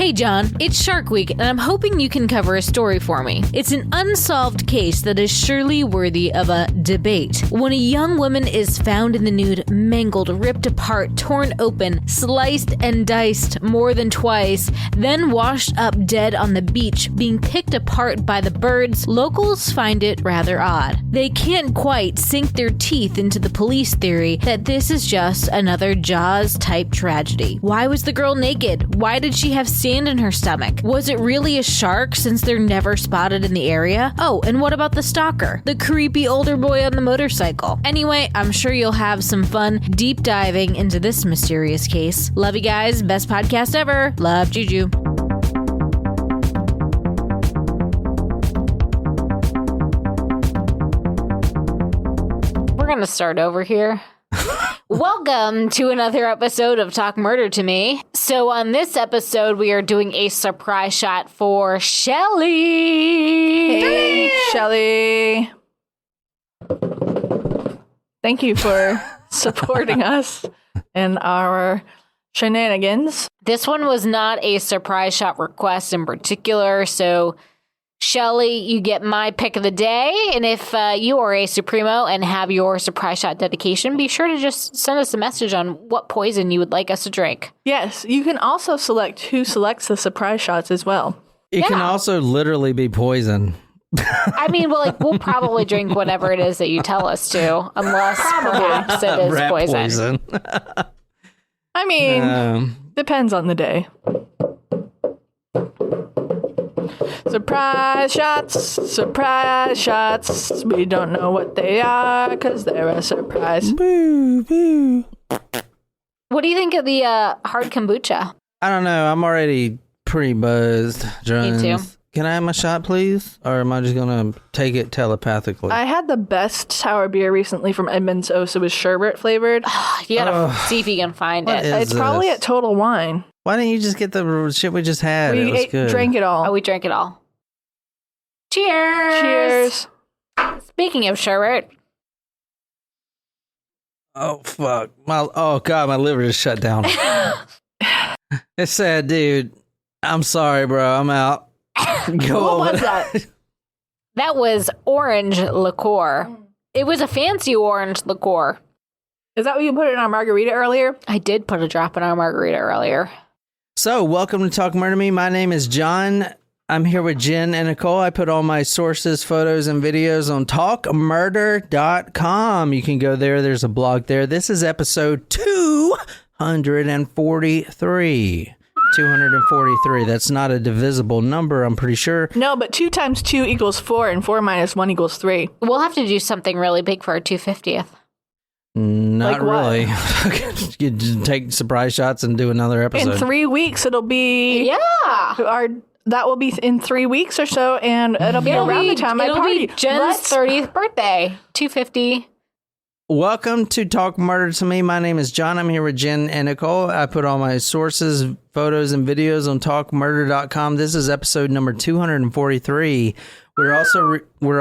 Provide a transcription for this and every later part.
Hey John, it's Shark Week and I'm hoping you can cover a story for me. It's an unsolved case that is surely worthy of a debate. When a young woman is found in the nude, mangled, ripped apart, torn open, sliced and diced more than twice, then washed up dead on the beach, being picked apart by the birds, locals find it rather odd. They can't quite sink their teeth into the police theory that this is just another Jaws-type tragedy. Why was the girl naked? Why did she have sand in her stomach? Was it really a shark since they're never spotted in the area? Oh, and what about the stalker? The creepy older boy on the motorcycle. Anyway, I'm sure you'll have some fun deep diving into this mysterious case. Love you guys. Best podcast ever. Love, Juju. We're gonna start over here. Welcome to another episode of Talk Murder to Me. So on this episode, we are doing a surprise shot for Shelly. Hey, Shelly. Thank you for supporting us in our shenanigans. This one was not a surprise shot request in particular, so Shelly, you get my pick of the day, and if you are a Supremo and have your surprise shot dedication, be sure to just send us a message on what poison you would like us to drink. Yes, you can also select who selects the surprise shots as well. It can also literally be poison. I mean, we'll probably drink whatever it is that you tell us to, unless perhaps it is poison. I mean, depends on the day. Surprise shots. We don't know what they are because they're a surprise. Boo, boo. What do you think of the hard kombucha? I don't know. I'm already pretty buzzed, Jones. Me too. Can I have my shot, please? Or am I just going to take it telepathically? I had the best sour beer recently from Edmund's O's. It was sherbet flavored. You gotta see if you can find it. It's probably at Total Wine. Why didn't you just get the shit we just had? It was good. Drank it all. Oh, we drank it all. Cheers! Speaking of sherbet. Oh, fuck. Oh, God, my liver just shut down. It's sad, dude. I'm sorry, bro. I'm out. What was that? That was orange liqueur. It was a fancy orange liqueur. Is that what you put in our margarita earlier? I did put a drop in our margarita earlier. So, welcome to Talk Murder to Me. My name is John. I'm here with Jen and Nicole. I put all my sources, photos, and videos on talkmurder.com. You can go there. There's a blog there. This is episode 243. 243. That's not a divisible number, I'm pretty sure. No, but 2 times 2 equals 4, and 4 minus 1 equals 3. We'll have to do something really big for our 250th. Not like really. You just take surprise shots and do another episode. In 3 weeks, it'll be... Yeah. That will be in 3 weeks or so, and it'll be around the time I party. It'll be Jen's 30th birthday. 250. Welcome to Talk Murder to Me. My name is John. I'm here with Jen and Nicole. I put all my sources, photos, and videos on talkmurder.com. This is episode number 243. We're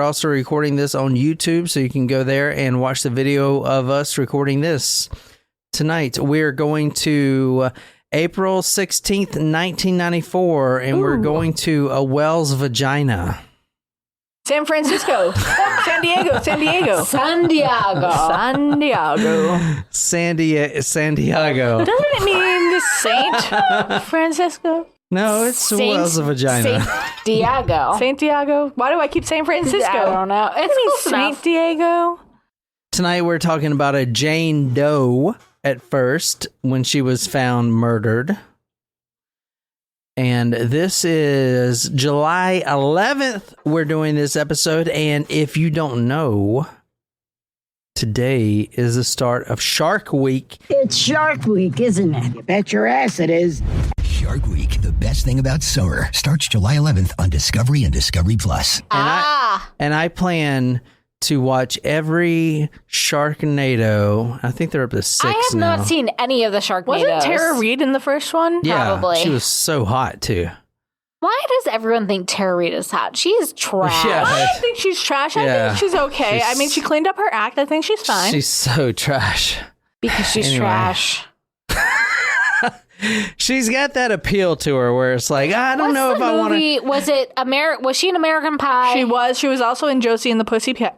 also recording this on YouTube, so you can go there and watch the video of us recording this. Tonight, we're going to April 16th, 1994, and we're going to a whale's vagina. San Francisco. San Diego. Doesn't it mean the Saint Francisco? No, it's a whale's vagina. Saint Diego. Why do I keep saying Francisco? I don't know. It's Saint Diego. Tonight we're talking about a Jane Doe at first when she was found murdered. And this is July 11th. We're doing this episode. And if you don't know, today is the start of Shark Week. It's Shark Week, isn't it? You bet your ass it is. Shark Week, the best thing about summer, starts July 11th on Discovery and Discovery Plus. And I plan to watch every Sharknado. I think they're up to 6 now. I have not seen any of the Sharknadoes. Wasn't Tara Reid in the first one? Yeah, Probably. She was so hot, too. Why does everyone think Tara Reid is hot? She's trash. Yeah. I don't think she's trash. I think she's okay. I mean, she cleaned up her act. I think she's fine. She's so trash. Because she's Anyway. trash. She's got that appeal to her where it's like, I don't know if I want to. Was she in American Pie? She was. She was also in Josie and the Pussycats,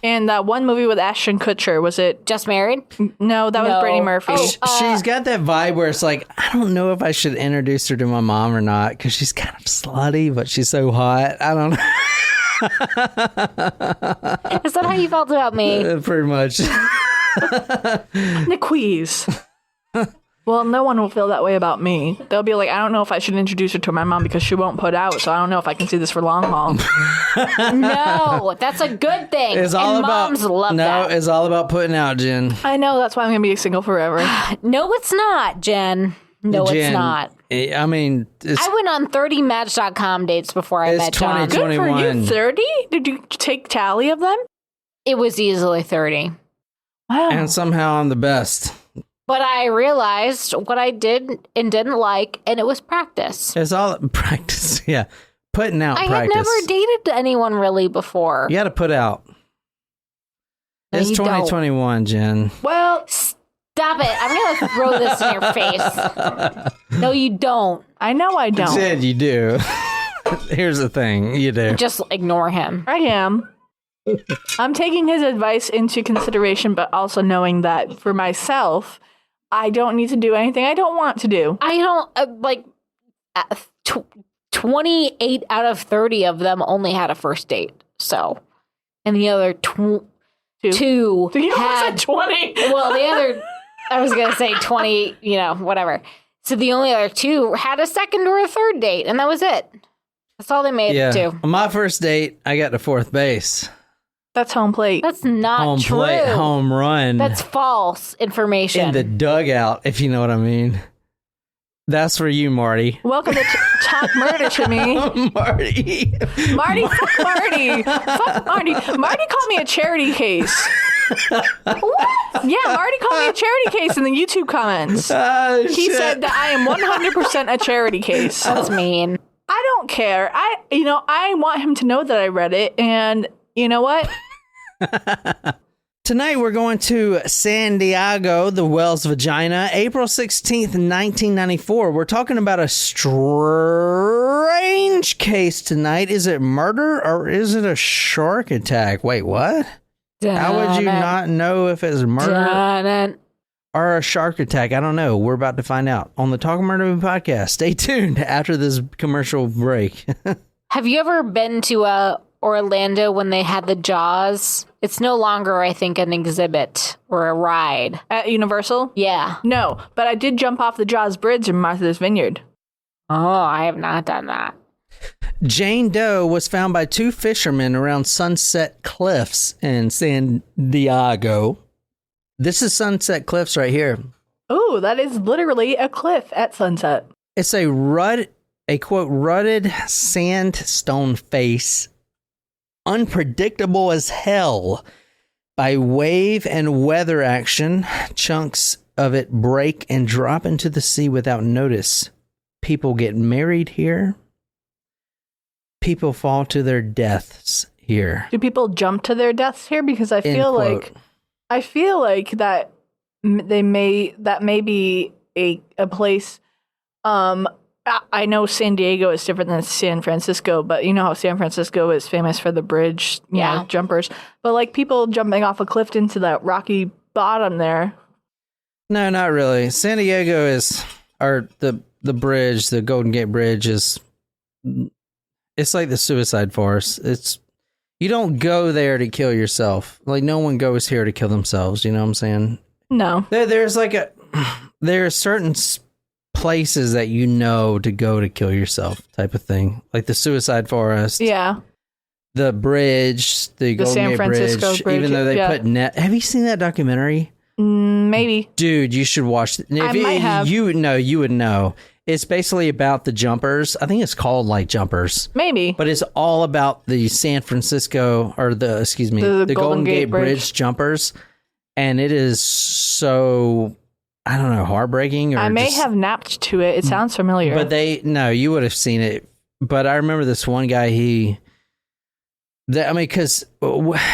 and that one movie with Ashton Kutcher. Was it Just Married? No, that was Brittany Murphy. She's got that vibe where it's like, I don't know if I should introduce her to my mom or not because she's kind of slutty, but she's so hot. I don't know. Is that how you felt about me? Pretty much. Niqueeze. Well, no one will feel that way about me. They'll be like, I don't know if I should introduce her to my mom because she won't put out, so I don't know if I can see this for long haul. No, that's a good thing. It's all about moms love that. it's all about putting out, Jen. I know, that's why I'm going to be single forever. No, it's not, Jen. No, Jen, it's not. I mean, I went on 30match.com dates before I met John. Good for 2021. you. 30? Did you take tally of them? It was easily 30. Wow. And somehow I'm the best. But I realized what I did and didn't like, and it was practice. It's all practice. Yeah. Putting out I practice. had never dated anyone really before. You got to put out. No, It's you don't. 2021, Jen. Well, Stop it. I'm going to throw this in your face. No, you don't. I know I don't. Jen, you do. Here's the thing. You do. Just ignore him. I am. I'm taking his advice into consideration, but also knowing that for myself, I don't need to do anything I don't want to do. I don't, 28 out of 30 of them only had a first date. So, and the other two You had said 20. Well, the other, I was going to say 20, whatever. So the only other two had a second or a third date, and that was it. That's all they made it to. On my first date, I got to fourth base. That's home plate. That's not Home true. plate, home run. That's false information. in the dugout, if you know what I mean. That's for you, Marty. Welcome to Talk Murder to Me. Marty. Marty, fuck Marty. Fuck Marty. Marty called me a charity case. What? Yeah, Marty called me a charity case in the YouTube comments. He said that I am 100% a charity case. That's mean. I don't care. I want him to know that I read it, and you know what? Tonight we're going to San Diego, the Wells Vagina, April 16th, 1994. We're talking about a strange case tonight. Is it murder or is it a shark attack? Wait, what? How would you not know if it's murder or a shark attack? I don't know. We're about to find out on the Talk Murder Movie podcast. Stay tuned after this commercial break. Have you ever been to Orlando when they had the Jaws? It's no longer, I think, an exhibit or a ride. At Universal? Yeah. No, but I did jump off the Jaws Bridge in Martha's Vineyard. Oh, I have not done that. Jane Doe was found by two fishermen around Sunset Cliffs in San Diego. This is Sunset Cliffs right here. Oh, that is literally a cliff at sunset. It's a quote, rutted sandstone face, unpredictable as hell. By wave and weather action, chunks of it break and drop into the sea without notice. People get married here. People fall to their deaths here. Do people jump to their deaths here? Because I feel like that may be a place. I know San Diego is different than San Francisco, but you know how San Francisco is famous for the bridge, jumpers. But like people jumping off a cliff into that rocky bottom there. No, not really. San Diego the bridge, the Golden Gate Bridge it's like the suicide forest. You don't go there to kill yourself. Like no one goes here to kill themselves. You know what I'm saying? No. There are certain places that you know to go to kill yourself type of thing. Like the suicide forest. Yeah. The bridge, the Golden San Gate Francisco Bridge, even though they put net. Have you seen that documentary? Maybe. Dude, you should watch it. I might have. You would know. It's basically about the jumpers. I think it's called like Jumpers. Maybe. But it's all about the San Francisco the Golden Gate Bridge jumpers. And it is so, I don't know, heartbreaking. Or I may have napped to it. It sounds familiar. But you would have seen it. But I remember this one guy, because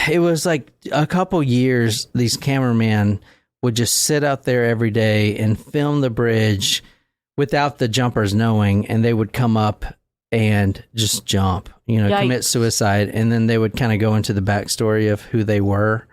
it was like a couple years, these cameramen would just sit out there every day and film the bridge without the jumpers knowing, and they would come up and just jump, commit suicide, and then they would kind of go into the backstory of who they were.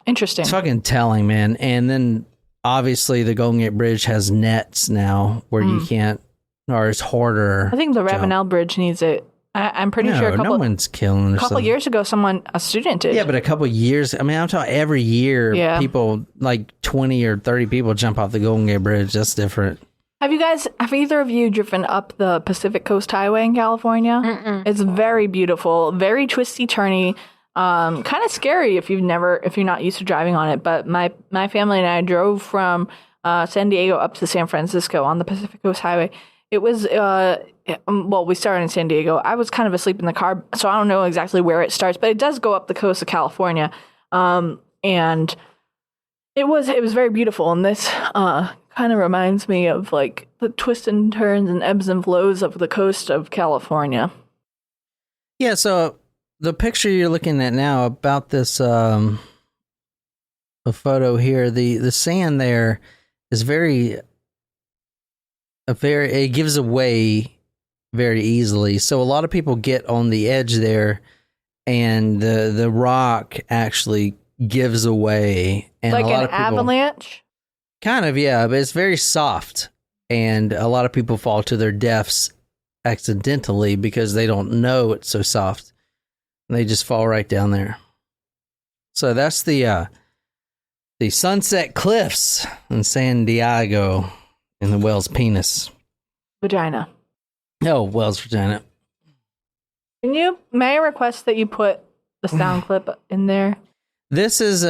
Interesting. It's fucking telling, man. And then obviously the Golden Gate Bridge has nets now where you can't, or it's harder. I think the Ravenel Bridge needs it. I'm pretty sure no one's killing a couple years ago, a student did. Yeah, but a couple years. I mean, I'm talking every year, people, like 20 or 30 people jump off the Golden Gate Bridge. That's different. Have either of you driven up the Pacific Coast Highway in California? Mm-mm. It's very beautiful, very twisty, turny, kind of scary if you're not used to driving on it. But my family and I drove from San Diego up to San Francisco on the Pacific Coast Highway. It was, we started in San Diego. I was kind of asleep in the car, so I don't know exactly where it starts, but it does go up the coast of California. And it was very beautiful. And this kind of reminds me of like the twists and turns and ebbs and flows of the coast of California. Yeah, so the picture you're looking at now about this a photo here, the sand there is it gives away very easily. So a lot of people get on the edge there, and the rock actually gives away. And like a lot an of people, avalanche? Kind of, yeah, but it's very soft. And a lot of people fall to their deaths accidentally because they don't know it's so soft. They just fall right down there. So that's the Sunset Cliffs in San Diego in the whale's penis. Vagina. Oh, whale's vagina. May I request that you put the sound clip in there? This is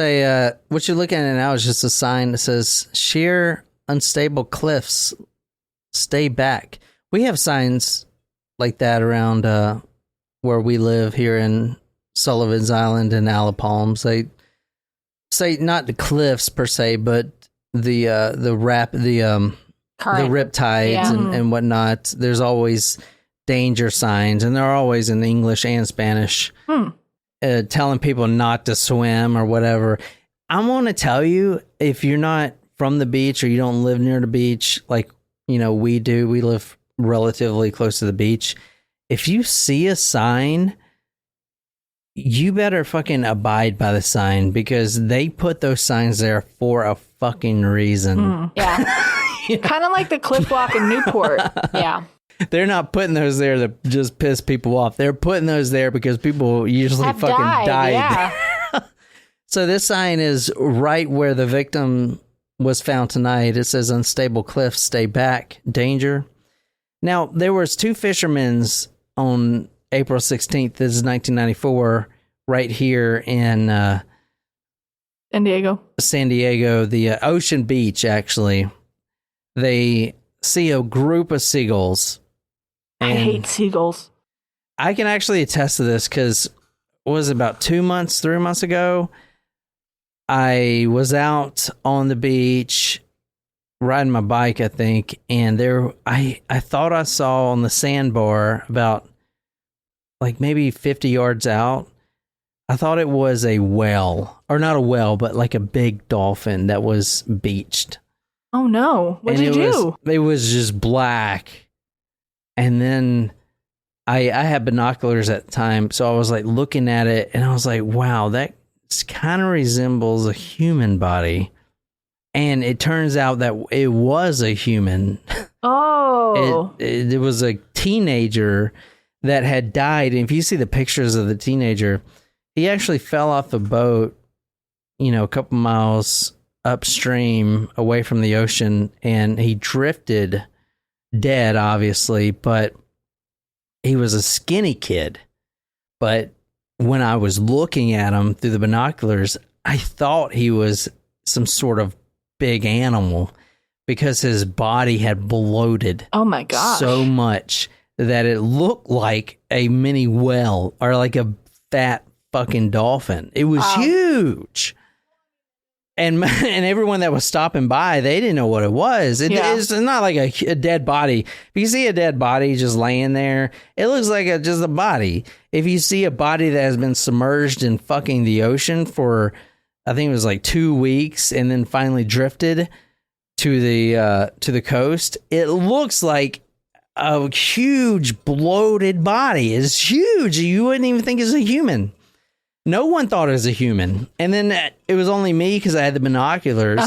what you're looking at now is just a sign that says sheer unstable cliffs, stay back. We have signs like that around where we live here in Sullivan's Island and Ala Palms. They say not the cliffs per se, but the riptides and whatnot. There's always danger signs, and they're always in English and Spanish, telling people not to swim or whatever. I want to tell you, if you're not from the beach or you don't live near the beach, like we do, we live relatively close to the beach. If you see a sign, you better fucking abide by the sign, because they put those signs there for a fucking reason. Yeah. Kind of like the cliff walk in Newport. Yeah. They're not putting those there to just piss people off. They're putting those there because people usually have fucking died. Yeah. So this sign is right where the victim was found tonight. It says unstable cliffs, stay back, danger. Now, there was two fishermen on April 16th, this is 1994, right here in San Diego, the Ocean Beach, actually. They see a group of seagulls. I hate seagulls. I can actually attest to this because it was about 3 months ago. I was out on the beach riding my bike, I think, and I thought I saw on the sandbar about like maybe 50 yards out, I thought it was a whale, or not a whale, but like a big dolphin that was beached. Oh no. What did you do? It was just black. And then I had binoculars at the time, so I was like looking at it and I was like, wow, that kind of resembles a human body. And it turns out that it was a human. Oh. It was a teenager that had died. And if you see the pictures of the teenager, he actually fell off the boat, a couple miles upstream away from the ocean, and he drifted dead, obviously, but he was a skinny kid. But when I was looking at him through the binoculars, I thought he was some sort of big animal because his body had bloated. Oh my gosh. So much that it looked like a mini whale or like a fat fucking dolphin. It was huge. And everyone that was stopping by, they didn't know what it was. It's not like a dead body. If you see a dead body just laying there, it looks like just a body. If you see a body that has been submerged in fucking the ocean for I think it was like 2 weeks, and then finally drifted to the coast. It looks like a huge bloated body. It's huge. You wouldn't even think it's a human. No one thought it was a human. And then it was only me, because I had the binoculars,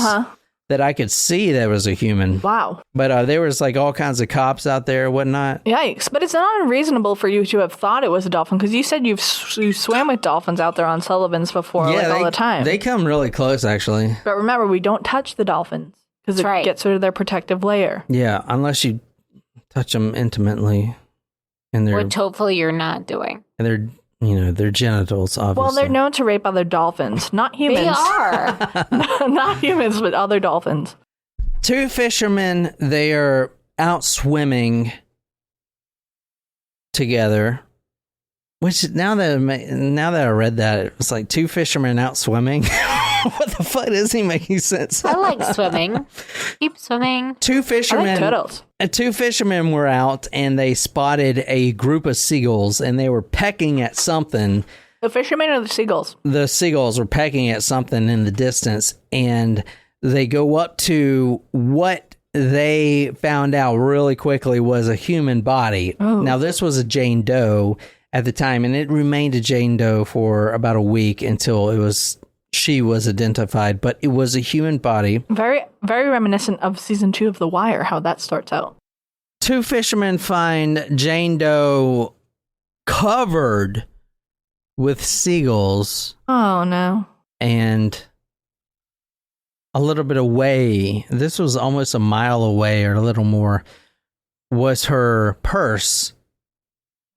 that I could see that it was a human. Wow. But there was like all kinds of cops out there and whatnot. Yikes. But it's not unreasonable for you to have thought it was a dolphin, because you said you swam with dolphins out there on Sullivan's before, all the time. They come really close, actually. But remember, we don't touch the dolphins, because it gets rid of their protective layer. Yeah, unless you touch them intimately. Which hopefully you're not doing. And their genitals, obviously. Well, they're known to rape other dolphins, not humans. They are. Not humans, but other dolphins. 2 fishermen, they are out swimming together. Which, now that I read that, it was like 2 fishermen out swimming. What the fuck? Doesn't make any sense. I like swimming. Keep swimming. 2 fishermen. I like turtles. 2 fishermen were out, and they spotted a group of seagulls, and they were pecking at something. The fishermen or the seagulls? The seagulls were pecking at something in the distance, and they go up to what they found out really quickly was a human body. Oh. Now, this was a Jane Doe at the time, and it remained a Jane Doe for about a week until she was identified, but it was a human body. Very, very reminiscent of season 2 of The Wire, how that starts out. 2 fishermen find Jane Doe covered with seagulls. Oh, no. And a little bit away, this was almost a mile away or a little more, was her purse.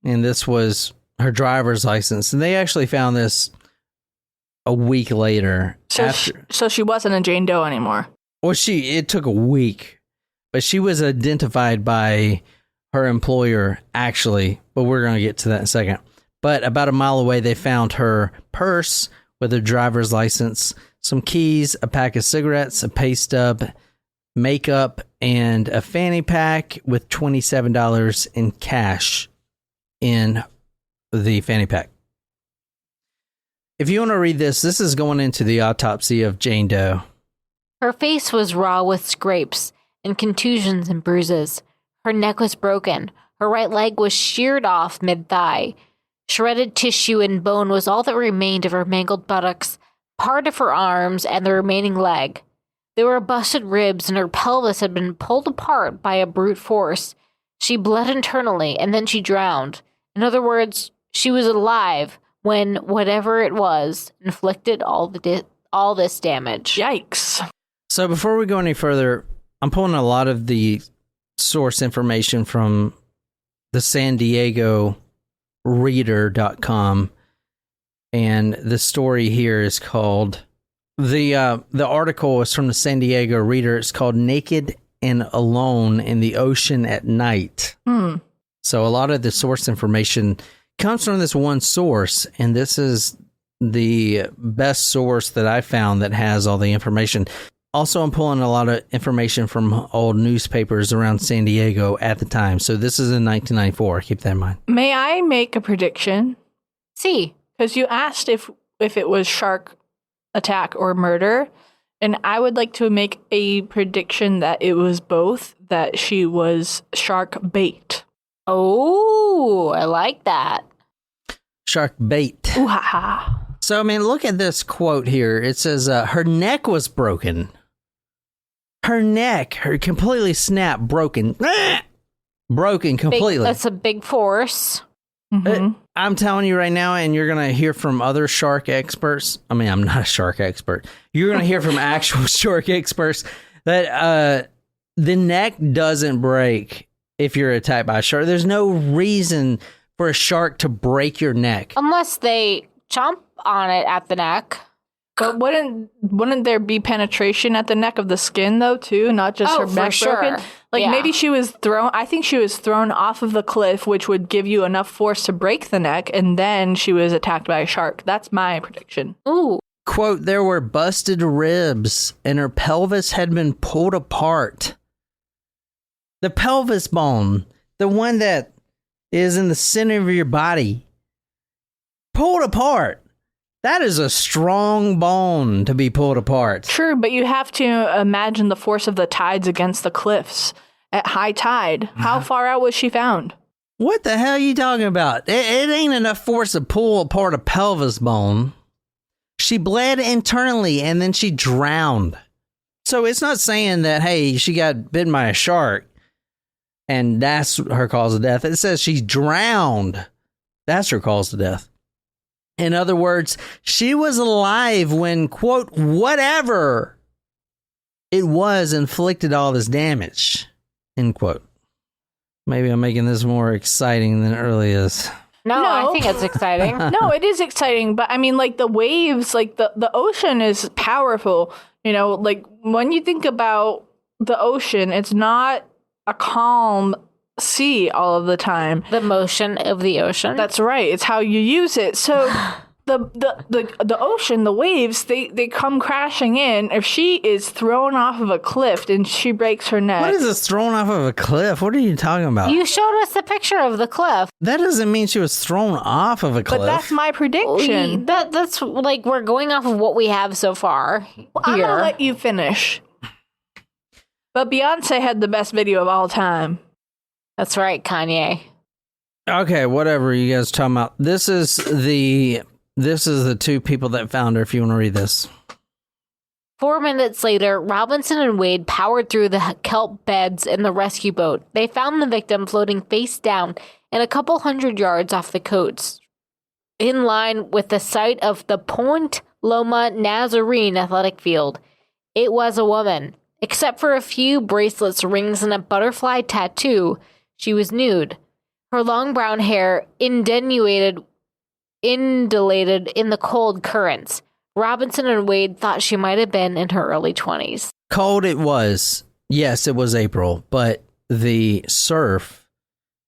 And this was her driver's license. And they actually found this a week later. So she wasn't a Jane Doe anymore. Well, it took a week, but she was identified by her employer, actually, but we're going to get to that in a second. But about a mile away, they found her purse with her driver's license, some keys, a pack of cigarettes, a pay stub, makeup, and a fanny pack with $27 in cash in the fanny pack. If you want to read this is going into the autopsy of Jane Doe. Her face was raw with scrapes and contusions and bruises. Her neck was broken. Her right leg was sheared off mid-thigh. Shredded tissue and bone was all that remained of her mangled buttocks, part of her arms, and the remaining leg. There were busted ribs, and her pelvis had been pulled apart by a brute force. She bled internally, and then she drowned. In other words, she was alive when whatever it was inflicted all this damage. Yikes. So before we go any further, I'm pulling a lot of the source information from the San Diego Reader.com, and the story here is called, the article is from the San Diego Reader. It's called Naked and Alone in the Ocean at Night. So a lot of the source information comes from this one source, and this is the best source that I found that has all the information. Also, I'm pulling a lot of information from old newspapers around San Diego at the time. So this is in 1994. Keep that in mind. May I make a prediction? See. Because you asked if it was shark attack or murder, and I would like to make a prediction that it was both, that she was shark bait. Oh, I like that. Shark bait. Ooh, ha, ha. So, I mean, look at this quote here. It says, her neck was broken. Her neck, her completely snapped, broken. Broken completely. That's a big force. Mm-hmm. I'm telling you right now, and you're going to hear from other shark experts. I mean, I'm not a shark expert. You're going to hear from actual shark experts that the neck doesn't break if you're attacked by a shark. There's no reason for a shark to break your neck. Unless they chomp on it at the neck. But wouldn't there be penetration at the neck of the skin, though, too? Not just her neck broken? Like, maybe she was thrown... I think she was thrown off of the cliff, which would give you enough force to break the neck, and then she was attacked by a shark. That's my prediction. Ooh. Quote, there were busted ribs, and her pelvis had been pulled apart. The pelvis bone, the one that is in the center of your body, pulled apart. That is a strong bone to be pulled apart. True, but you have to imagine the force of the tides against the cliffs at high tide. How far out was she found? What the hell are you talking about? It ain't enough force to pull apart a pelvis bone. She bled internally and then she drowned. So it's not saying that, hey, she got bitten by a shark and that's her cause of death. It says she drowned. That's her cause of death. In other words, she was alive when, quote, whatever it was inflicted all this damage, end quote. Maybe I'm making this more exciting than it really is. No, I think it's exciting. No, it is exciting, but I mean, like, the waves, like, the ocean is powerful. You know, like, when you think about the ocean, it's not a calm sea all of the time. The motion of the ocean. That's right. It's how you use it. So the ocean, the waves, they come crashing in. If she is thrown off of a cliff and she breaks her neck. What is this thrown off of a cliff? What are you talking about? You showed us the picture of the cliff. That doesn't mean she was thrown off of a cliff. But that's my prediction. That's like, we're going off of what we have so far. Well, I'm gonna let you finish. But Beyonce had the best video of all time. That's right, Kanye. Okay, whatever you guys are talking about. This is the two people that found her, if you want to read this. 4 minutes later, Robinson and Wade powered through the kelp beds in the rescue boat. They found the victim floating face down and a couple 100 yards off the coast, in line with the site of the Point Loma Nazarene athletic field. It was a woman. Except for a few bracelets, rings, and a butterfly tattoo, she was nude. Her long brown hair undulated in the cold currents. Robinson and Wade thought she might have been in her early 20s. Cold it was. Yes, it was April, but the surf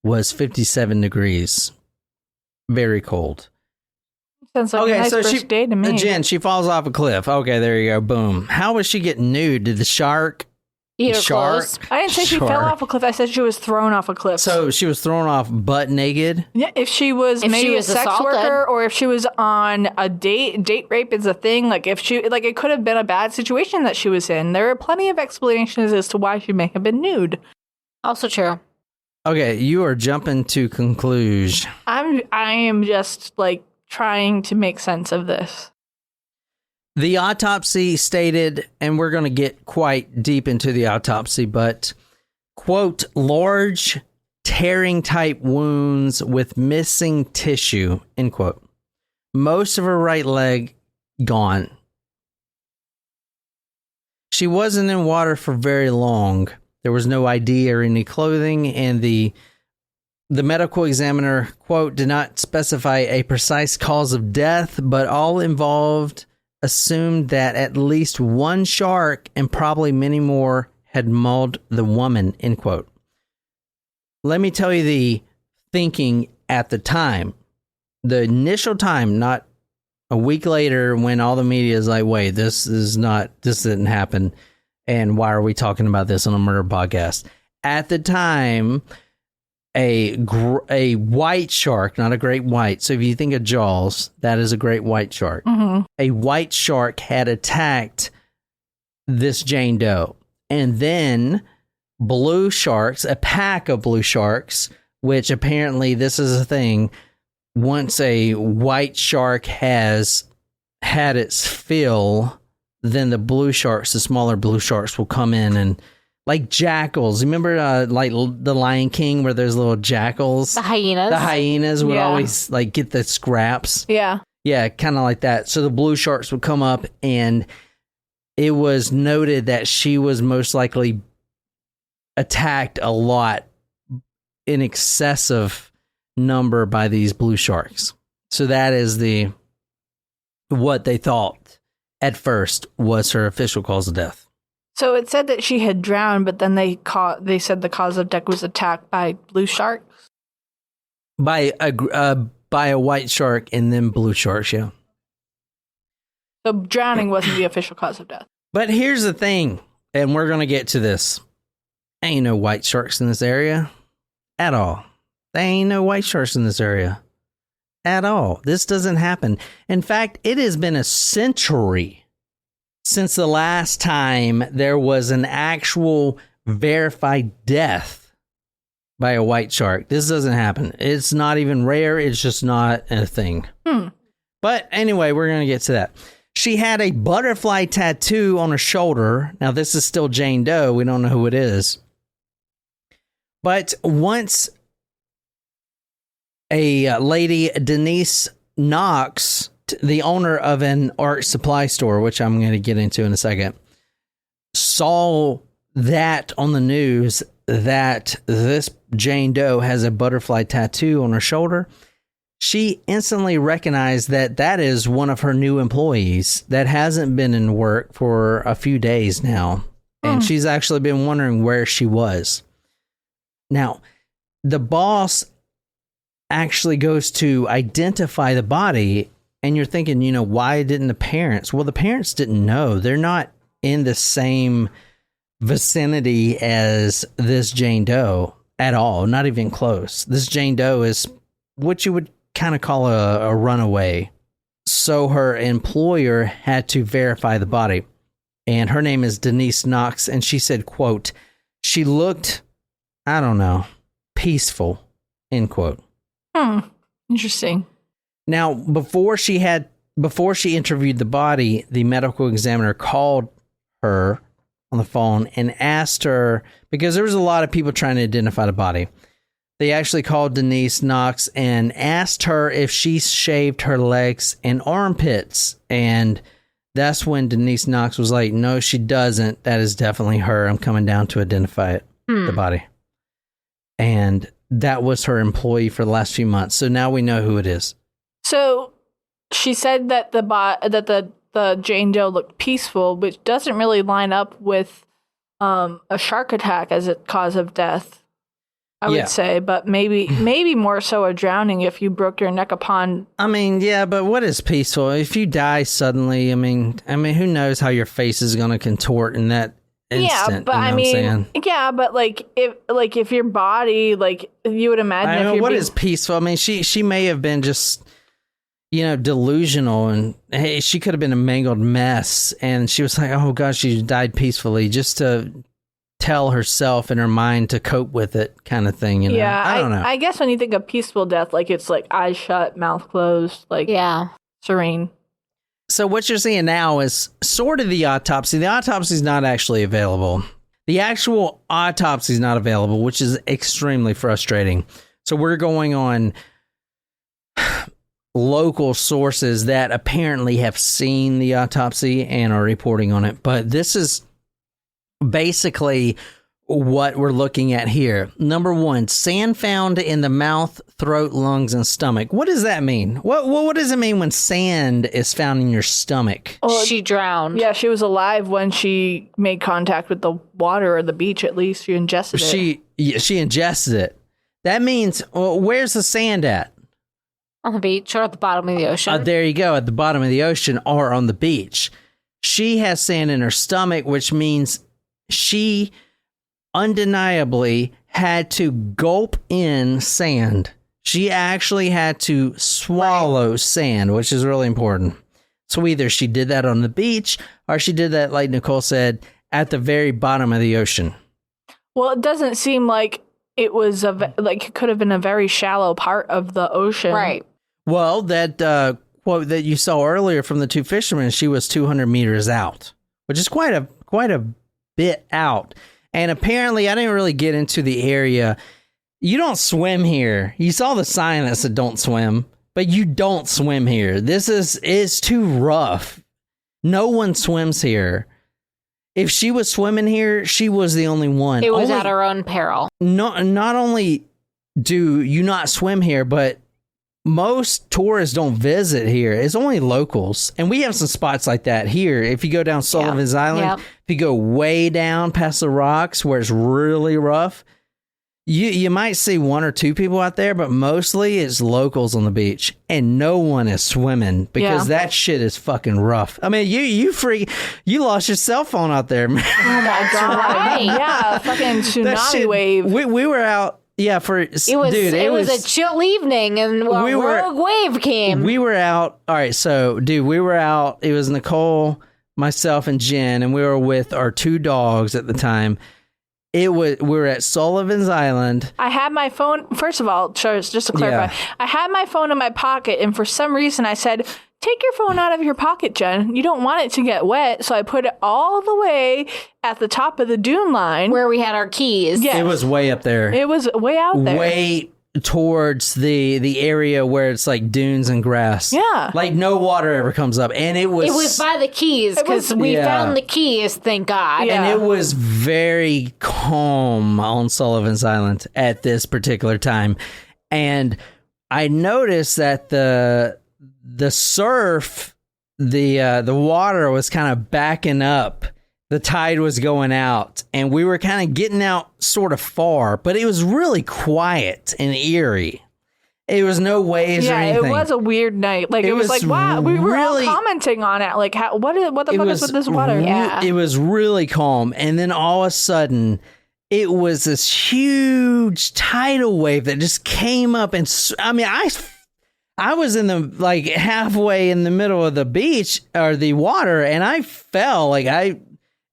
was 57 degrees. Very cold. Sounds like a nice first day to me. Jen, she falls off a cliff. Okay, there you go. Boom. How was she getting nude? Did the shark... Eat her clothes? I didn't say she fell off a cliff. I said she was thrown off a cliff. So she was thrown off butt naked? Yeah, if she was maybe a sex worker, or if she was on a date rape is a thing. Like, if she, like, it could have been a bad situation that she was in. There are plenty of explanations as to why she may have been nude. Also true. Okay, you are jumping to conclusion. I am just, like, trying to make sense of this. The autopsy stated, and we're going to get quite deep into the autopsy, but, quote, large tearing type wounds with missing tissue, end quote. Most of her right leg gone. She wasn't in water for very long. There was no ID or any clothing, and the medical examiner, quote, did not specify a precise cause of death, but all involved assumed that at least one shark and probably many more had mauled the woman, end quote. Let me tell you the thinking at the time. The initial time, not a week later when all the media is like, wait, this didn't happen. And why are we talking about this on a murder podcast? At the time, a white shark, not a great white. So if you think of Jaws, that is a great white shark. Mm-hmm. A white shark had attacked this Jane Doe. And then blue sharks, a pack of blue sharks, which apparently this is a thing. Once a white shark has had its fill, then the blue sharks, the smaller blue sharks, will come in and, like jackals. Remember, like the Lion King, where there's little jackals? The hyenas. The hyenas would always like get the scraps. Yeah. Yeah, kind of like that. So the blue sharks would come up, and it was noted that she was most likely attacked a lot, in excessive number, by these blue sharks. So that is what they thought at first was her official cause of death. So it said that she had drowned, but then they said the cause of death was attacked by blue sharks? By a white shark and then blue sharks, yeah. So drowning wasn't the official cause of death. But here's the thing, and we're going to get to this. Ain't no white sharks in this area at all. There ain't no white sharks in this area. at all. This doesn't happen. In fact, it has been a century since the last time there was an actual verified death by a white shark. This doesn't happen. It's not even rare. It's just not a thing. But anyway, we're going to get to that. She had a butterfly tattoo on her shoulder. Now, this is still Jane Doe. We don't know who it is. But once a lady, Denise Knox, the owner of an art supply store, which I'm going to get into in a second, saw that on the news that this Jane Doe has a butterfly tattoo on her shoulder, she instantly recognized that that is one of her new employees that hasn't been in work for a few days now. And she's actually been wondering where she was. Now, the boss actually goes to identify the body, and you're thinking, you know, why didn't the parents? Well, the parents didn't know. They're not in the same vicinity as this Jane Doe at all, not even close. This Jane Doe is what you would kind of call a runaway. So her employer had to verify the body, and her name is Denise Knox, and she said, quote, she looked, I don't know, peaceful, end quote. Interesting. Now, before she interviewed the body, the medical examiner called her on the phone and asked her, because there was a lot of people trying to identify the body. They actually called Denise Knox and asked her if she shaved her legs and armpits. And that's when Denise Knox was like, no, she doesn't. That is definitely her. I'm coming down to identify it, the body. And that was her employee for the last few months. So now we know who it is. So she said that the Jane Doe looked peaceful, which doesn't really line up with a shark attack as a cause of death, I would say. But maybe more so a drowning if you broke your neck upon. I mean, yeah, but what is peaceful? If you die suddenly, I mean, who knows how your face is going to contort in that instant? Yeah, but you know I mean, yeah, but if your body, like, you would imagine. I mean, what is peaceful? I mean, she may have been just, you know, delusional, and hey, she could have been a mangled mess, and she was like, oh gosh, she died peacefully, just to tell herself in her mind to cope with it, kind of thing. You know? Yeah, I don't know. I guess when you think of peaceful death, like, it's like eyes shut, mouth closed, like, serene. So what you're seeing now is sort of the autopsy. The autopsy is not actually available. The actual autopsy is not available, which is extremely frustrating. So we're going on local sources that apparently have seen the autopsy and are reporting on it. But this is basically what we're looking at here. Number one, sand found in the mouth, throat, lungs, and stomach. What does that mean? What does it mean when sand is found in your stomach? Well, she drowned. Yeah, she was alive when she made contact with the water or the beach, at least. She ingested it. She ingested it. That means, where's the sand at? On the beach or at the bottom of the ocean. There you go, at the bottom of the ocean or on the beach. She has sand in her stomach, which means she undeniably had to gulp in sand. She actually had to swallow sand, which is really important. So either she did that on the beach or she did that, like Nicole said, at the very bottom of the ocean. Well, it doesn't seem like it was it could have been a very shallow part of the ocean. Right. Well, that quote that you saw earlier from the two fishermen, she was 200 meters out, which is quite a bit out. And apparently, I didn't really get into the area. You don't swim here. You saw the sign that said don't swim, but you don't swim here. It's too rough. No one swims here. If she was swimming here, she was the only one. It was at her own peril. Not only do you not swim here, but most tourists don't visit here. It's only locals. And we have some spots like that here. If you go down Sullivan's Island, if you go way down past the rocks where it's really rough, you might see one or two people out there, but mostly it's locals on the beach. And no one is swimming because that shit is fucking rough. I mean, you lost your cell phone out there, man. Oh my God. Right. Yeah, fucking tsunami wave. We were out Yeah, it was a chill evening, and a rogue wave came. We were out. All right, so dude, we were out. It was Nicole, myself, and Jen, and we were with our 2 dogs at the time. We were at Sullivan's Island. I had my phone. First of all, just to clarify, I had my phone in my pocket, and for some reason, I said, "Take your phone out of your pocket, Jen. You don't want it to get wet." So I put it all the way at the top of the dune line where we had our keys. Yes. It was way up there. It was way out there. Way towards the area where it's like dunes and grass. Yeah. Like no water ever comes up. And it was by the keys because we found the keys, thank God. And it was very calm on Sullivan's Island at this particular time. And I noticed that the surf, the water was kind of backing up. The tide was going out, and we were kind of getting out sort of far, but it was really quiet and eerie. It was no waves or anything. It was a weird night. Like it was like, wow, we were all commenting on it. Like, what the fuck is with this water? It was really calm, and then all of a sudden, it was this huge tidal wave that just came up, and I mean, I was in the like halfway in the middle of the beach or the water, and I fell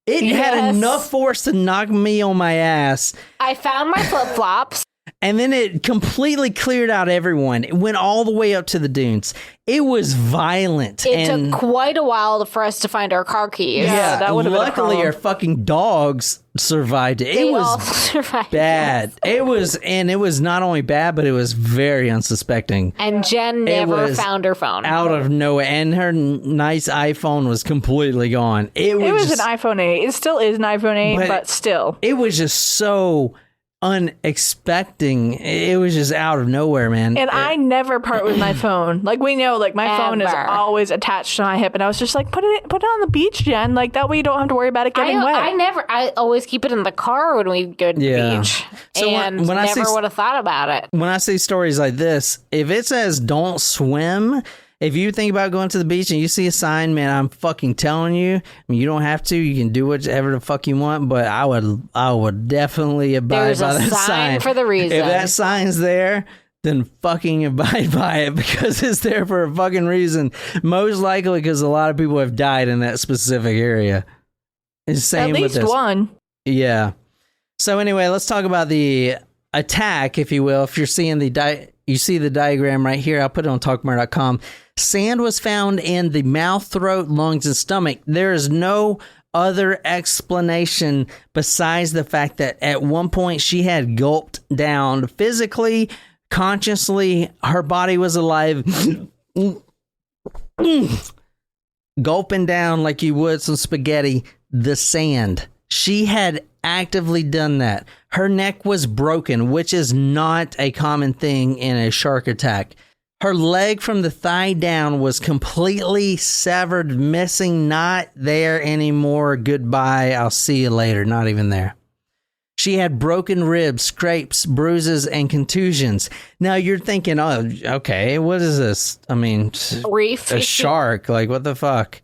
It had enough force to knock me on my ass. I found my flip-flops. And then it completely cleared out everyone. It went all the way up to the dunes. It was violent. It took quite a while for us to find our car keys. Yeah, that would have been a luckily problem. our fucking dogs survived it. It was all survived. bad. It was not only bad, but it was very unsuspecting. And Jen never found her phone. Out of nowhere. And her nice iPhone was completely gone. It was an iPhone 8. It still is an iPhone 8, but still. It was just so unexpected. It was just out of nowhere, man. And I never part with my phone. Like we know, like my phone is always attached to my hip, and I was just like, put it on the beach, Jen. Like that way you don't have to worry about it getting wet. I always keep it in the car when we go to the beach. So and when I never would have thought about it. When I see stories like this, if it says don't swim, if you think about going to the beach and you see a sign, man, I'm fucking telling you, I mean, you don't have to. You can do whatever the fuck you want, but I would definitely abide by that sign. Sign for the reason. If that sign's there, then fucking abide by it because it's there for a fucking reason. Most likely because a lot of people have died in that specific area. It's same At least with this. one. Yeah. So anyway, let's talk about the attack, if you will. If you're seeing you see the diagram right here. I'll put it on talkmurder.com. Sand was found in the mouth, throat, lungs, and stomach. There is no other explanation besides the fact that at one point she had gulped down physically, consciously. Her body was alive, gulping down like you would some spaghetti, the sand. She had actively done that. Her neck was broken, which is not a common thing in a shark attack. Her leg from the thigh down was completely severed, missing, not there anymore. Goodbye. I'll see you later. Not even there. She had broken ribs, scrapes, bruises, and contusions. Now you're thinking, oh, okay, what is this? I mean, reef, a shark. Like, what the fuck?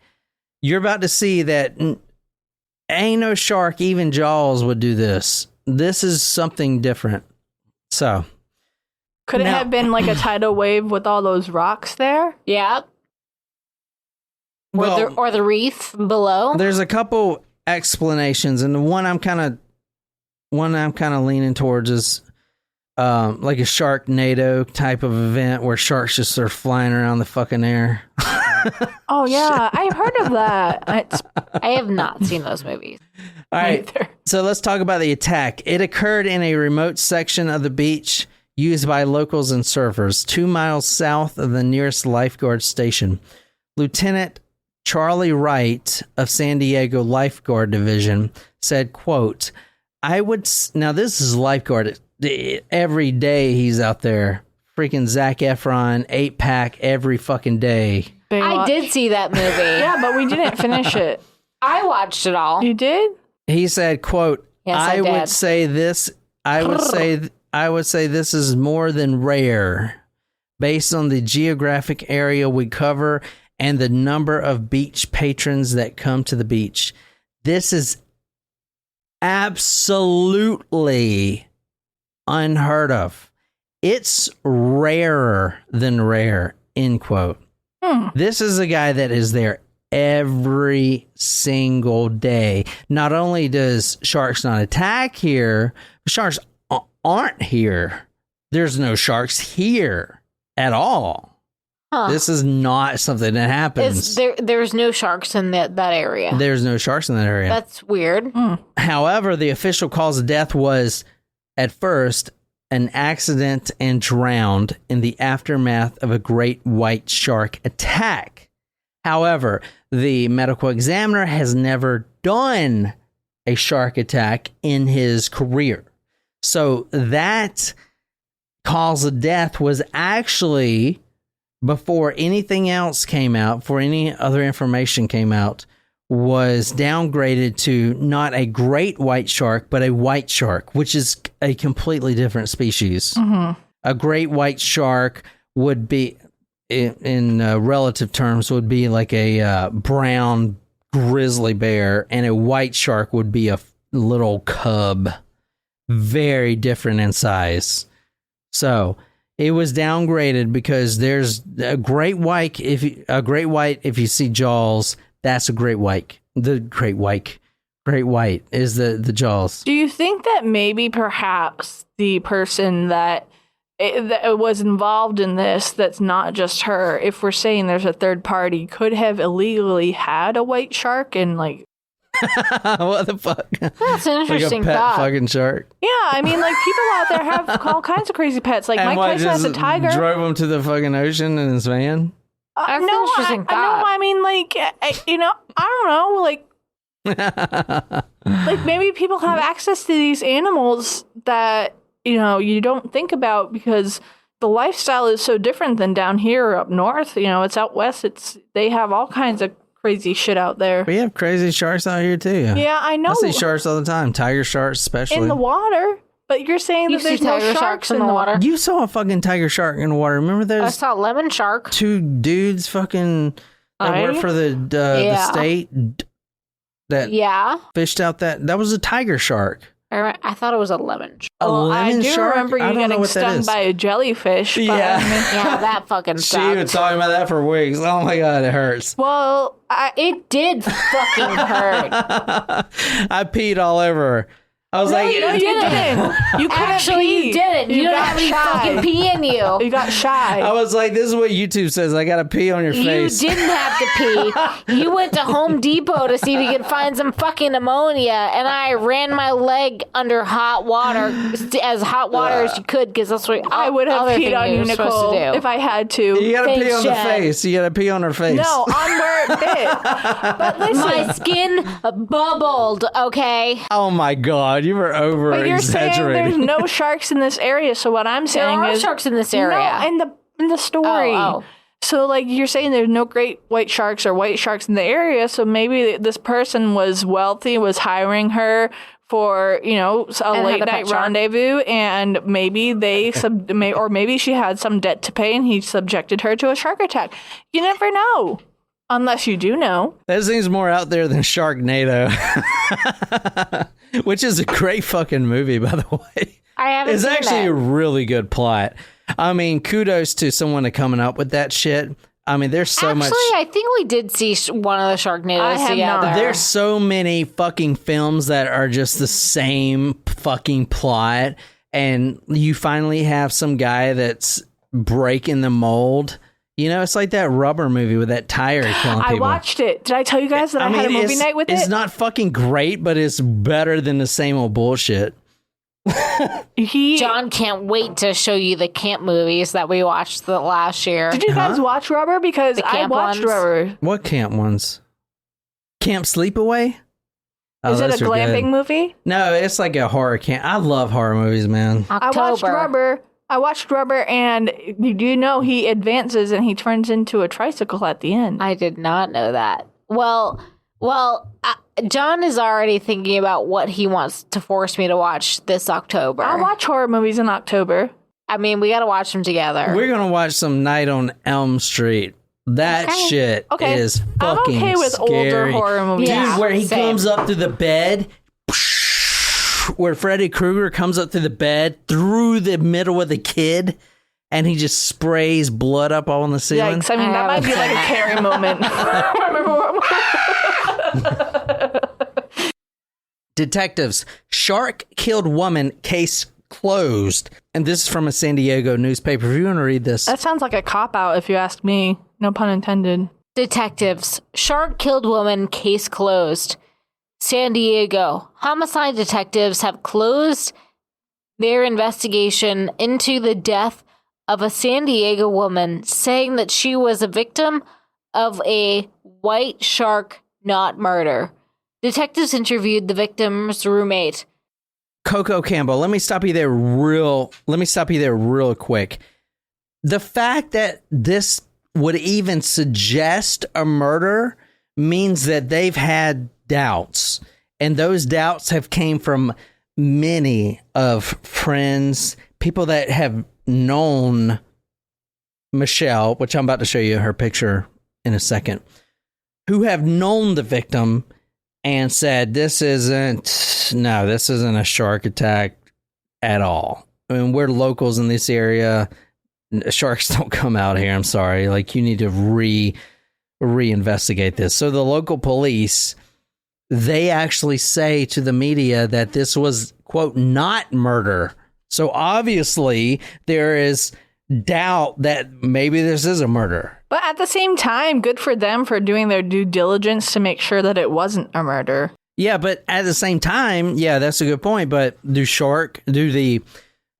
You're about to see that ain't no shark, even Jaws would do this. This is something different. So. Could it have been like a tidal wave with all those rocks there? Yeah. Or the reef below? There's a couple explanations, and the one I'm kind of leaning towards is like a Sharknado type of event where sharks just are flying around the fucking air. Oh yeah, I've heard of that. I have not seen those movies. All right, so let's talk about the attack. It occurred in a remote section of the beach used by locals and surfers, 2 miles south of the nearest lifeguard station. Lieutenant Charlie Wright of San Diego Lifeguard Division said, quote, now this is lifeguard. Every day he's out there. Freaking Zac Efron, 8-pack every fucking day. I did see that movie. Yeah, but we didn't finish it. I watched it all. You did? He said, quote, yes, I did. I would say this is more than rare based on the geographic area we cover and the number of beach patrons that come to the beach. This is absolutely unheard of. It's rarer than rare, end quote. This is a guy that is there every single day. Not only does sharks not attack here, sharks aren't here. There's no sharks here at all. This is not something that happens. There's no sharks in that area. There's no sharks in that area. That's weird. However, the official cause of death was, at first, an accident and drowned in the aftermath of a great white shark attack. However, the medical examiner has never done a shark attack in his career. So that cause of death was actually, before anything else came out, before any other information came out, was downgraded to not a great white shark, but a white shark, which is a completely different species. A great white shark would be, in relative terms, would be like a brown grizzly bear, and a white shark would be a little cub. Very different in size. So it was downgraded because there's a great white. If you see Jaws, that's a great white. The great white is the Jaws. Do you think that maybe perhaps the person that was involved in this, that's not just her, if we're saying there's a third party, could have illegally had a white shark and like... What the fuck? That's an interesting like a pet thought. fucking shark. Yeah, I mean, like, people out there have all kinds of crazy pets. Like, And Mike Tyson has a tiger. Drove him to the fucking ocean in his van. That's an No, interesting I thought. know. I mean, like, I don't know. Like maybe people have access to these animals that, you don't think about because the lifestyle is so different than down here or up north. It's out west. They have all kinds of crazy shit out there. We have crazy sharks out here too. Yeah, I know. I see sharks all the time. Tiger sharks especially. In the water. But you're saying You that there's see no tiger sharks in the water. You saw a fucking tiger shark in the water. Remember I those saw lemon shark. two dudes fucking that work for the state that fished out that was a tiger shark. I thought it was a lemon shark. A lemon I do shark? remember I you don't know getting what that stung is. by a jellyfish. But Yeah. Yeah, that fucking She was sucked. talking about that for weeks. Oh my god, it hurts. Well, It did fucking hurt. I peed all over her. I was like, you didn't. You couldn't Actually, pee. you didn't. You don't got have any shy. fucking pee in you. You got shy. I was like, this is what YouTube says. I gotta pee on your face. You didn't have to pee. You went to Home Depot to see if you could find some fucking ammonia, and I ran my leg under hot water, as hot water as you could, because that's what I would have other peed thing on you, were supposed Nicole, to do. if I had to. You gotta pee Thanks, on the Jen. face. You gotta pee on her face. No, on where it bit. But listen, My skin bubbled, okay? Oh my god, you were over but you're saying exaggerating. there's no sharks in this area. So what I'm There saying are is sharks in this area. No, in the story. Oh. So like you're saying there's no great white sharks or white sharks in the area. So maybe this person was wealthy, was hiring her for, a late night rendezvous, and maybe they or maybe she had some debt to pay and he subjected her to a shark attack. You never know. Unless you do know. That seems more out there than Sharknado. Which is a great fucking movie, by the way. I haven't It's seen actually it. a really good plot. I mean, kudos to someone to coming up with that shit. I mean, there's so much. Actually, I think we did see one of the Sharknadoes I have together. not. There's so many fucking films that are just the same fucking plot, and you finally have some guy that's breaking the mold. It's like that Rubber movie with that tire killing people. I watched it. Did I tell you guys that I had a movie night with it? It's not fucking great, but it's better than the same old bullshit. John can't wait to show you the camp movies that we watched the last year. Did you guys watch Rubber? Because The I camp watched ones? Rubber. What camp ones? Camp Sleepaway? Oh, Is it those a are glamping good. movie? No, it's like a horror camp. I love horror movies, man. I watched Rubber. And you know he advances and he turns into a tricycle at the end. I did not know that. Well, John is already thinking about what he wants to force me to watch this October. I watch horror movies in October. I mean, we got to watch them together. We're going to watch some Night on Elm Street. That shit is fucking I'm okay with scary. older horror movies. Yeah. Dude, where he same. comes up through the bed. where Freddy Krueger comes up through the bed, through the middle of the kid, and he just sprays blood up all on the ceiling? Yikes. I mean, that might be like a Carrie moment. Detectives, shark killed woman, case closed. And this is from a San Diego newspaper. If you want to read this. That sounds like a cop-out if you ask me. No pun intended. Detectives, shark killed woman, case closed. San Diego, homicide detectives have closed their investigation into the death of a San Diego woman, saying that she was a victim of a white shark knot murder. Detectives interviewed the victim's roommate, Coco Campbell. Let me stop you there real quick. The fact that this would even suggest a murder means that they've had doubts, and those doubts have came from many of friends, people that have known Michelle, which I'm about to show you her picture in a second, who have known the victim and said, this isn't a shark attack at all. I mean, we're locals in this area. Sharks don't come out here. I'm sorry. Like, you need to reinvestigate this. So the local police, they actually say to the media that this was, quote, not murder. So obviously there is doubt that maybe this is a murder. But at the same time, good for them for doing their due diligence to make sure that it wasn't a murder. Yeah, but at the same time, yeah, that's a good point. But do the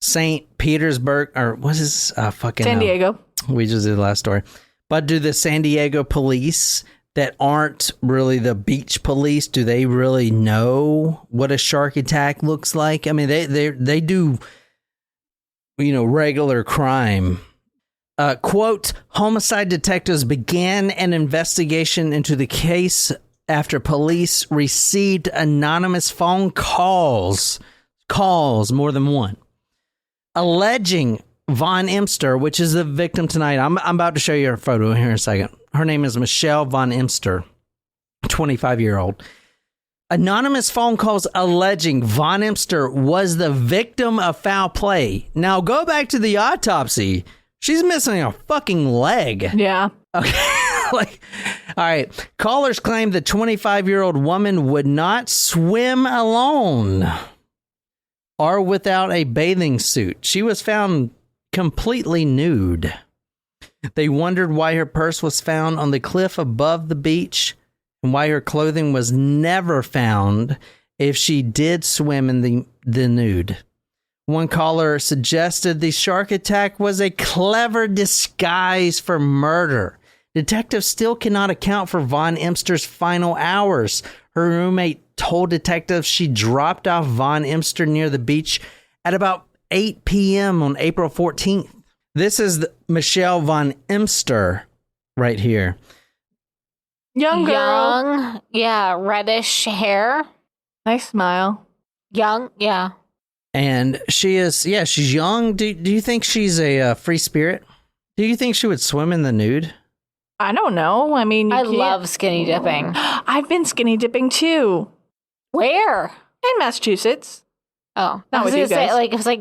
St. Petersburg, or what's this fucking... San Diego. We just did the last story. But do the San Diego police that aren't really the beach police, do they really know what a shark attack looks like? I mean, they do, regular crime. Quote, homicide detectives began an investigation into the case after police received anonymous phone calls, more than one, alleging Von Emster, which is the victim tonight. I'm about to show you her photo here in a second. Her name is Michelle Von Emster, 25-year-old. Anonymous phone calls alleging Von Emster was the victim of foul play. Now go back to the autopsy. She's missing a fucking leg. Yeah. Okay. All right. Callers claim the 25-year-old woman would not swim alone or without a bathing suit. She was found completely nude. They wondered why her purse was found on the cliff above the beach and why her clothing was never found if she did swim in the nude. One caller suggested the shark attack was a clever disguise for murder. Detectives still cannot account for Von Emster's final hours. Her roommate told detectives she dropped off Von Emster near the beach at about 8 p.m. on April 14th. This is Michelle Von Emster right here. Young girl. Young, yeah, reddish hair. Nice smile. Young, yeah. And she's young. Do you think she's a free spirit? Do you think she would swim in the nude? I don't know. I mean, I love skinny dipping. I've been skinny dipping too. Where? In Massachusetts. Oh, Not with you guys. It's like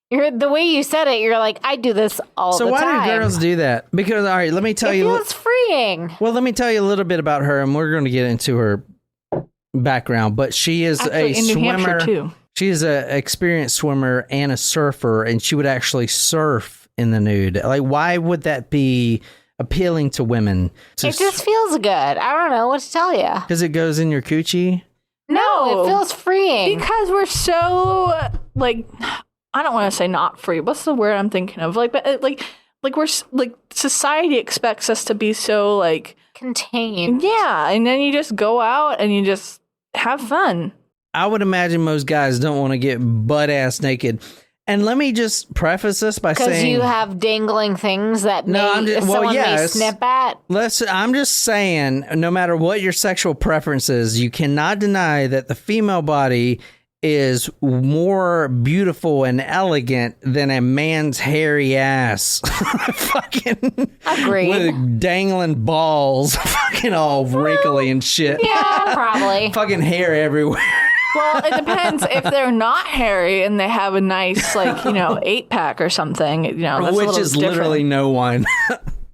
you're the way you said it. You're like, I do this all the time. So why do girls do that? Because all right, let me tell you. It feels freeing. Well, let me tell you a little bit about her, and we're going to get into her background. But she is Actually, a in New swimmer. Hampshire too. She is an experienced swimmer and a surfer, and she would actually surf in the nude. Like, why would that be appealing to women? It just feels good. I don't know what to tell you. Because it goes in your coochie? No, it feels freeing. Because we're so, like, I don't want to say not free. What's the word I'm thinking of? Like, but like we're, like, society expects us to be so, like, contained. Yeah, and then you just go out and you just have fun. I would imagine most guys don't want to get butt-ass naked. And let me just preface this by saying... Because you have dangling things that someone may snip at? I'm just saying, no matter what your sexual preference is, you cannot deny that the female body is more beautiful and elegant than a man's hairy ass. Fucking... Agreed. With dangling balls, fucking all wrinkly and shit. Yeah, probably. Fucking hair everywhere. Well, it depends if they're not hairy and they have a nice, 8-pack or something. That's which is different. literally no one.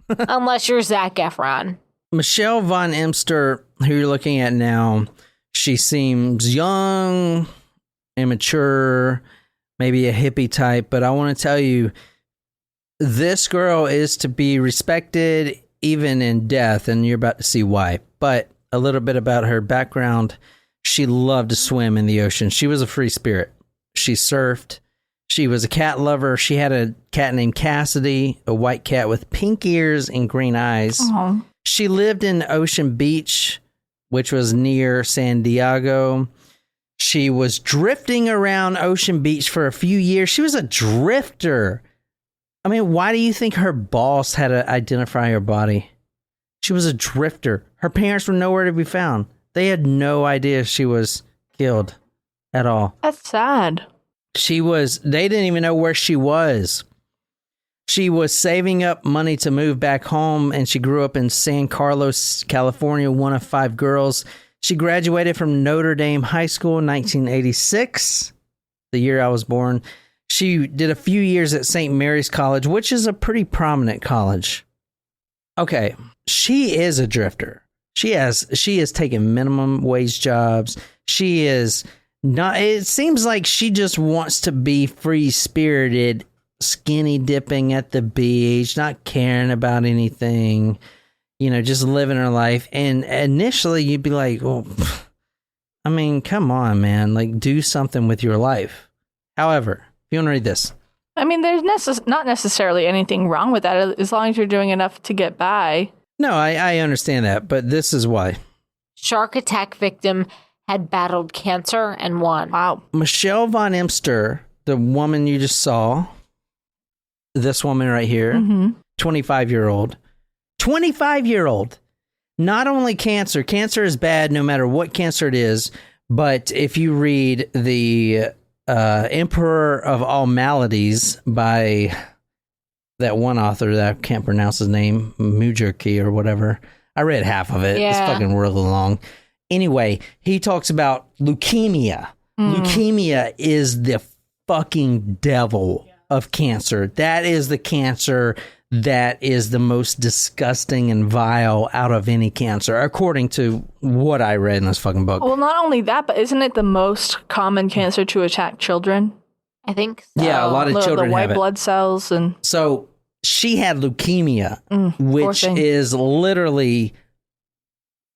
Unless you're Zac Efron. Michelle Von Emster, who you're looking at now, she seems young, immature, maybe a hippie type, but I want to tell you, this girl is to be respected even in death, and you're about to see why. But a little bit about her background. She loved to swim in the ocean. She was a free spirit. She surfed. She was a cat lover. She had a cat named Cassidy, a white cat with pink ears and green eyes. Uh-huh. She lived in Ocean Beach, which was near San Diego. She was drifting around Ocean Beach for a few years. She was a drifter. I mean, why do you think her boss had to identify her body? She was a drifter. Her parents were nowhere to be found. They had no idea she was killed at all. That's sad. They didn't even know where she was. She was saving up money to move back home, and she grew up in San Carlos, California, one of 5 girls. She graduated from Notre Dame High School in 1986, the year I was born. She did a few years at St. Mary's College, which is a pretty prominent college. Okay, she is a drifter. She has taken minimum wage jobs. She is not, it seems like she just wants to be free-spirited, skinny dipping at the beach, not caring about anything, just living her life. And initially you'd be like, well, I mean, come on, man, like do something with your life. However, if you want to read this. I mean, there's not necessarily anything wrong with that as long as you're doing enough to get by. No, I understand that, but this is why. Shark attack victim had battled cancer and won. Wow. Michelle Von Emster, the woman you just saw, this woman right here, 25-year-old. 25-year-old. Not only cancer is bad no matter what cancer it is, but if you read the Emperor of All Maladies by that one author that I can't pronounce his name, Mujerki or whatever. I read half of it. Yeah. It's fucking really long. Anyway, he talks about leukemia. Leukemia is the fucking devil of cancer. That is the cancer that is the most disgusting and vile out of any cancer, according to what I read in this fucking book. Well, not only that, but isn't it the most common cancer to attack children? I think so. Yeah, a lot of children the white have it. blood cells and So she had leukemia, which is literally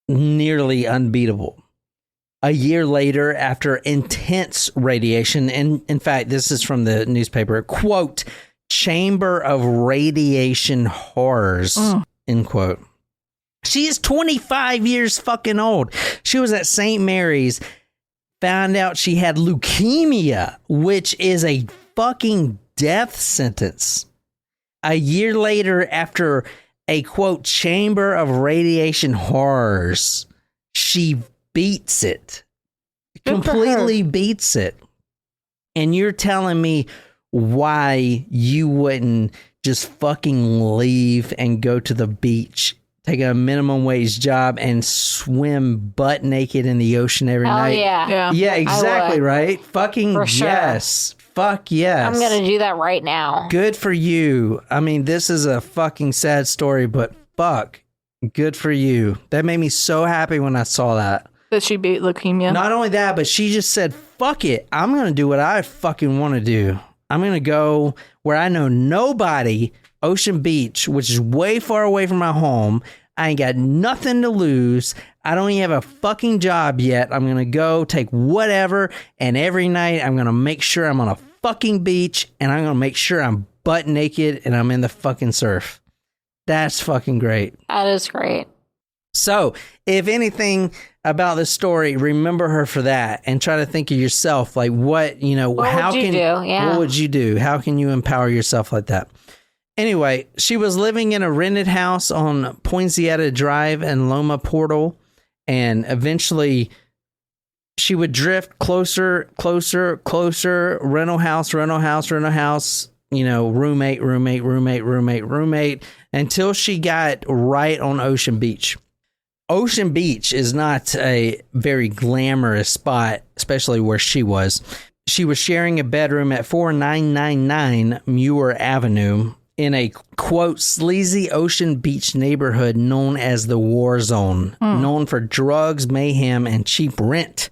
nearly unbeatable. A year later, after intense radiation, and in fact, this is from the newspaper, quote, chamber of radiation horrors, end quote. She is 25 years fucking old. She was at St. Mary's, found out she had leukemia, which is a fucking death sentence. A year later, after a quote, chamber of radiation horrors, she beats it. Completely beats it. And you're telling me why you wouldn't just fucking leave and go to the beach, take a minimum wage job, and swim butt naked in the ocean every night? Yeah. Yeah, exactly, right? Fucking For sure. yes. Fuck yes. I'm going to do that right now. Good for you. I mean, this is a fucking sad story, but fuck. Good for you. That made me so happy when I saw that. That she beat leukemia. Not only that, but she just said, fuck it. I'm going to do what I fucking want to do. I'm going to go where I know nobody, Ocean Beach, which is way far away from my home. I ain't got nothing to lose. I don't even have a fucking job yet. I'm going to go take whatever, and every night I'm going to make sure I'm on a fucking beach, and I'm going to make sure I'm butt naked and I'm in the fucking surf. That's fucking great. That is great. So, if anything about this story, remember her for that, and try to think of yourself, like what would you do? Yeah. What would you do? How can you empower yourself like that? Anyway, she was living in a rented house on Poinciana Drive in Loma Portal, and eventually she would drift closer, rental house, roommate, until she got right on Ocean Beach. Ocean Beach is not a very glamorous spot, especially where she was. She was sharing a bedroom at 4999 Muir Avenue in a, quote, sleazy Ocean Beach neighborhood known as the War Zone, known for drugs, mayhem, and cheap rent.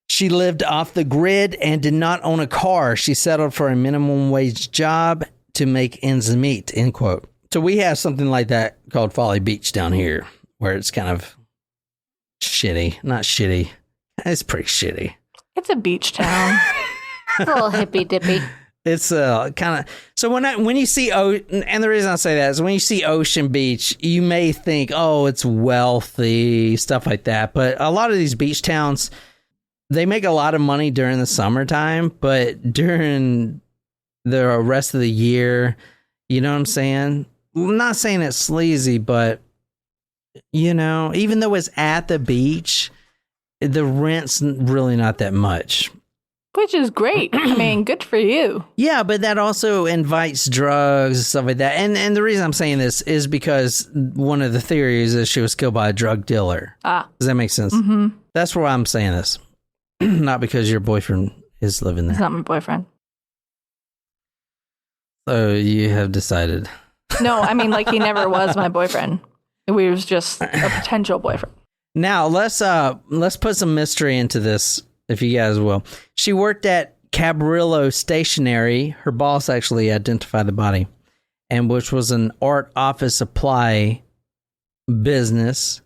She lived off the grid and did not own a car. She settled for a minimum wage job to make ends meet, end quote. So we have something like that called Folly Beach down here, where it's kind of shitty. Not shitty. It's pretty shitty. It's a beach town. It's a little hippy dippy. It's kind of, so when you see, and the reason I say that is when you see Ocean Beach, you may think, oh, it's wealthy, stuff like that. But a lot of these beach towns, they make a lot of money during the summertime, but during the rest of the year, you know what I'm saying? I'm not saying it's sleazy, but, you know, even though it's at the beach, the rent's really not that much. Which is great. I mean, good for you. Yeah, but that also invites drugs and stuff like that. And the reason I'm saying this is because one of the theories is she was killed by a drug dealer. Does that make sense? Mm-hmm. That's why I'm saying this. Not because your boyfriend is living there. He's not my boyfriend. So you have decided. No, I mean, like, he never was my boyfriend. We was just a potential boyfriend. Now, let's put some mystery into this, if you guys will. She worked at Cabrillo Stationery. Her boss actually identified the body, and which was an art office supply business.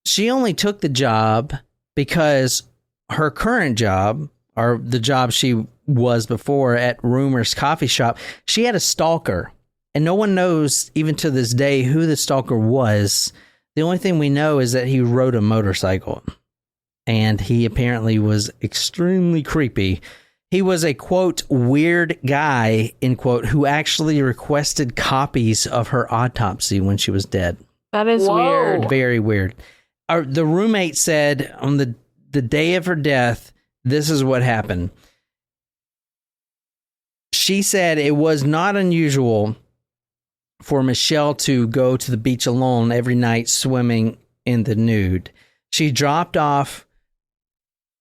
She only took the job because her current job, or the job she was before at Rumor's Coffee Shop, she had a stalker, and no one knows even to this day who the stalker was. The only thing we know is that he rode a motorcycle, and he apparently was extremely creepy. He was a, quote, weird guy, end quote, who actually requested copies of her autopsy when she was dead. That is weird. Very weird. The roommate said on the day of her death, this is what happened. She said it was not unusual for Michelle to go to the beach alone every night swimming in the nude. She dropped off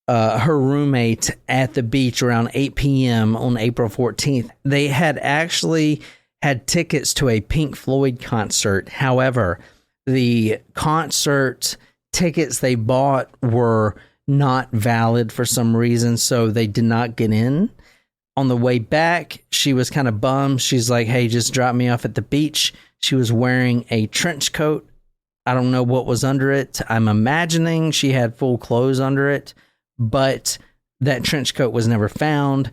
her roommate at the beach around 8 p.m. on April 14th. They had actually had tickets to a Pink Floyd concert. However, the concert tickets they bought were not valid for some reason, so they did not get in. On the way back, she was kind of bummed. She's like, hey, just drop me off at the beach. She was wearing a trench coat. I don't know what was under it. I'm imagining she had full clothes under it, but that trench coat was never found.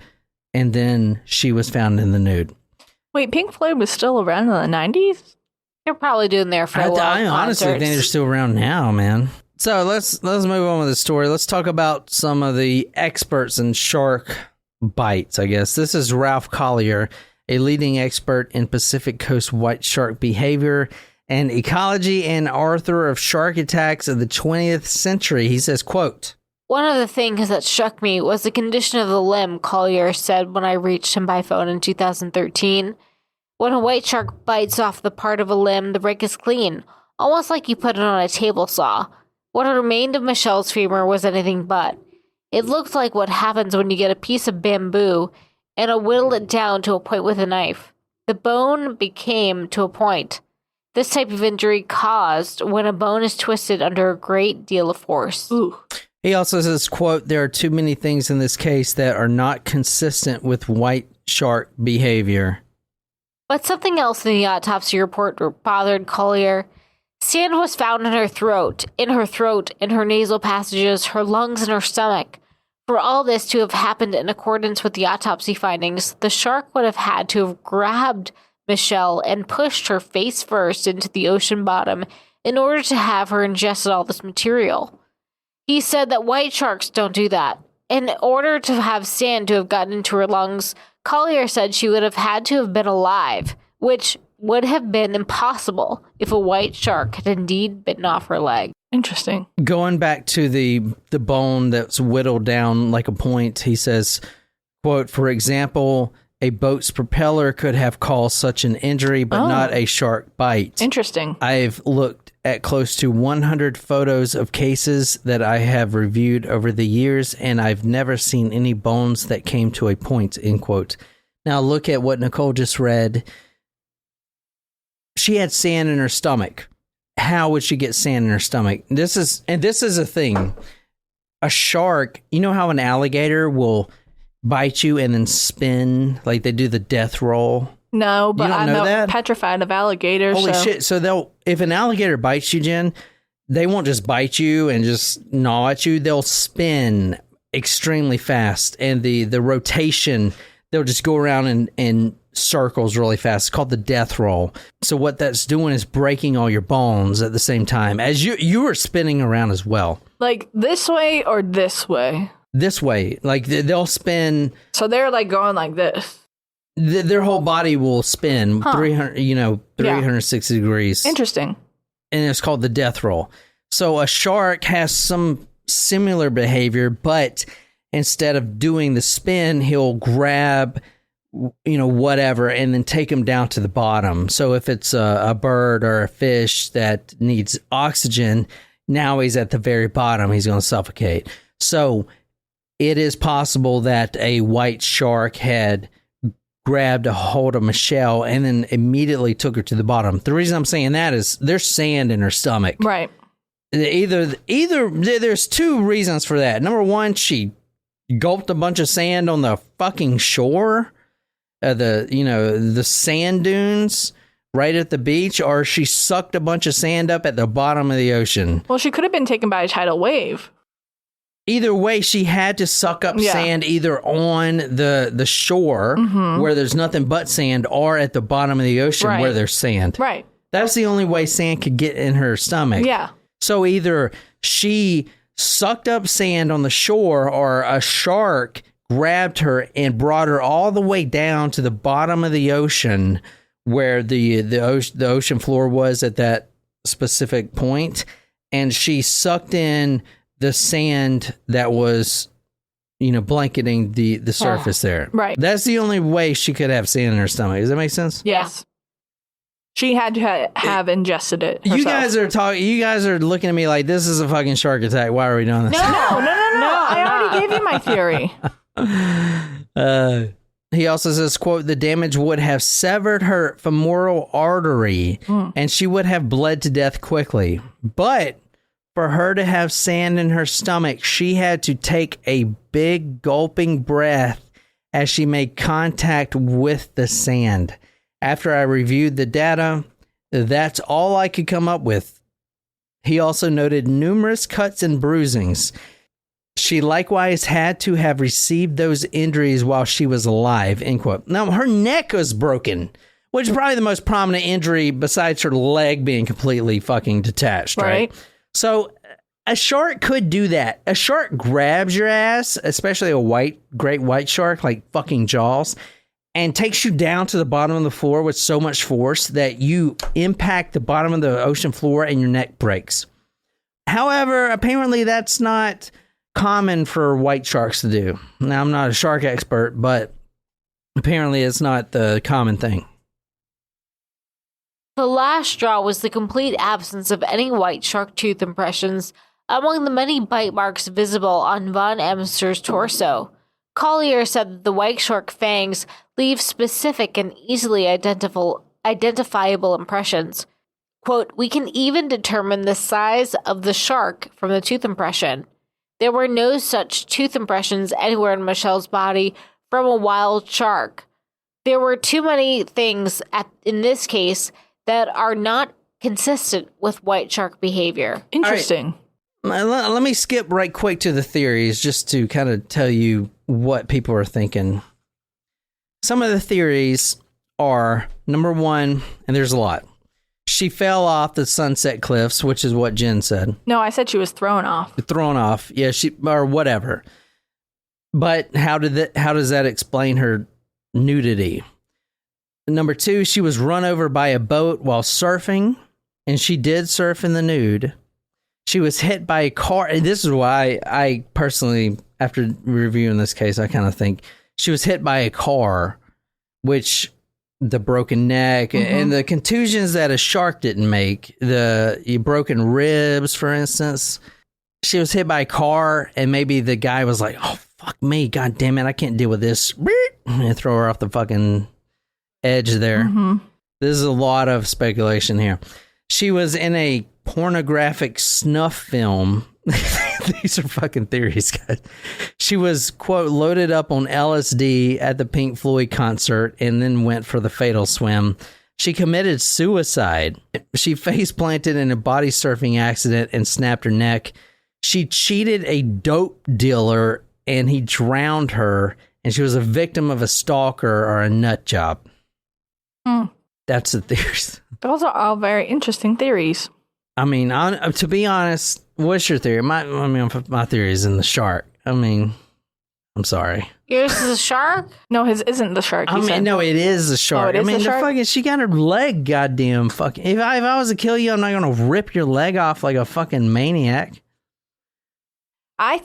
And then she was found in the nude. Wait, Pink Floyd was still around in the 90s? They're probably doing their farewell I honestly think they're still around now, man. So let's move on with the story. Let's talk about some of the experts in shark bites, I guess. This is Ralph Collier, a leading expert in Pacific Coast white shark behavior and ecology and author of Shark Attacks of the 20th Century. He says, quote, one of the things that struck me was the condition of the limb, Collier said when I reached him by phone in 2013. When a white shark bites off the part of a limb, the break is clean, almost like you put it on a table saw. What remained of Michelle's femur was anything but. It looked like what happens when you get a piece of bamboo and whittle it down to a point with a knife. The bone became to a point. This type of injury caused when a bone is twisted under a great deal of force. Ooh. He also says, quote, there are too many things in this case that are not consistent with white shark behavior. But something else in the autopsy report bothered Collier. Sand was found in her throat, in her nasal passages, her lungs, and her stomach. For all this to have happened in accordance with the autopsy findings, the shark would have had to have grabbed Michelle and pushed her face first into the ocean bottom in order to have her ingested all this material. He said that white sharks don't do that. In order to have sand to have gotten into her lungs, Collier said she would have had to have been alive, which would have been impossible if a white shark had indeed bitten off her leg. Interesting. Going back to the bone that's whittled down like a point, he says, quote, for example, a boat's propeller could have caused such an injury, but not a shark bite. Interesting. I've looked at close to 100 photos of cases that I have reviewed over the years, and I've never seen any bones that came to a point, end quote. Now look at what Nicole just read. She had sand in her stomach. How would she get sand in her stomach? This is a thing. A shark, you know how an alligator will bite you and then spin, like they do the death roll? No, but I'm petrified of alligators. Holy shit. So if an alligator bites you, Jen, they won't just bite you and just gnaw at you. They'll spin extremely fast. And the rotation, they'll just go around in circles really fast. It's called the death roll. So what that's doing is breaking all your bones at the same time as you are spinning around as well. Like this way or this way? This way. Like they'll spin. So they're like going like this. Their whole body will spin 360 degrees. Interesting. And it's called the death roll. So a shark has some similar behavior, but instead of doing the spin, he'll grab, whatever, and then take him down to the bottom. So if it's a bird or a fish that needs oxygen, now he's at the very bottom. He's going to suffocate. So it is possible that a white shark had grabbed a hold of Michelle and then immediately took her to the bottom. The reason I'm saying that is there's sand in her stomach. Right. Either there's two reasons for that. Number one, she gulped a bunch of sand on the fucking shore, the sand dunes right at the beach, or she sucked a bunch of sand up at the bottom of the ocean. Well, she could have been taken by a tidal wave. Either way, she had to suck up sand either on the shore where there's nothing but sand or at the bottom of the ocean where there's sand. Right. That's the only way sand could get in her stomach. Yeah. So either she sucked up sand on the shore or a shark grabbed her and brought her all the way down to the bottom of the ocean where the ocean floor was at that specific point, and she sucked in the sand that was, blanketing the surface there. Right. That's the only way she could have sand in her stomach. Does that make sense? Yes. She had to have ingested it herself. You guys are looking at me like this is a fucking shark attack. Why are we doing this? No. I already gave you my theory. He also says, quote, the damage would have severed her femoral artery and she would have bled to death quickly. But for her to have sand in her stomach, she had to take a big gulping breath as she made contact with the sand. After I reviewed the data, that's all I could come up with. He also noted numerous cuts and bruisings. She likewise had to have received those injuries while she was alive, end quote. Now, her neck was broken, which is probably the most prominent injury besides her leg being completely fucking detached, right? So a shark could do that. A shark grabs your ass, especially a great white shark like fucking Jaws, and takes you down to the bottom of the floor with so much force that you impact the bottom of the ocean floor and your neck breaks. However, apparently that's not common for white sharks to do. Now, I'm not a shark expert, but apparently it's not the common thing. The last straw was the complete absence of any white shark tooth impressions among the many bite marks visible on Von Emster's torso. Collier said that the white shark fangs leave specific and easily identifiable impressions. Quote, we can even determine the size of the shark from the tooth impression. There were no such tooth impressions anywhere in Michelle's body from a wild shark. There were too many things in this case that are not consistent with white shark behavior. Interesting. Right. Let me skip right quick to the theories just to kind of tell you what people are thinking. Some of the theories are, number one, and there's a lot. She fell off the Sunset Cliffs, which is what Jen said. No, I said she was thrown off. Thrown off, yeah, or whatever. But how does that explain her nudity? Number two, she was run over by a boat while surfing, and she did surf in the nude. She was hit by a car, and this is why I personally, after reviewing this case, I kind of think she was hit by a car, which the broken neck and the contusions that a shark didn't make, the broken ribs, for instance. She was hit by a car, and maybe the guy was like, oh, fuck me, god damn it, I can't deal with this. And throw her off the fucking edge there. This is a lot of speculation here. She was in a pornographic snuff film. These are fucking theories, guys. She was, quote, loaded up on LSD at the Pink Floyd concert and then went for the fatal swim. She committed suicide. She face planted in a body surfing accident and snapped her neck. She cheated a dope dealer and he drowned her, and she was a victim of a stalker or a nut job. That's the theories. Those are all very interesting theories. I mean, to be honest, what's your theory? My theory is in the shark. I mean, I'm sorry. Yours is a shark? No, his isn't the shark. No, it is the shark. Oh, it is the shark? She got her leg, goddamn fucking. If I was to kill you, I'm not gonna rip your leg off like a fucking maniac. I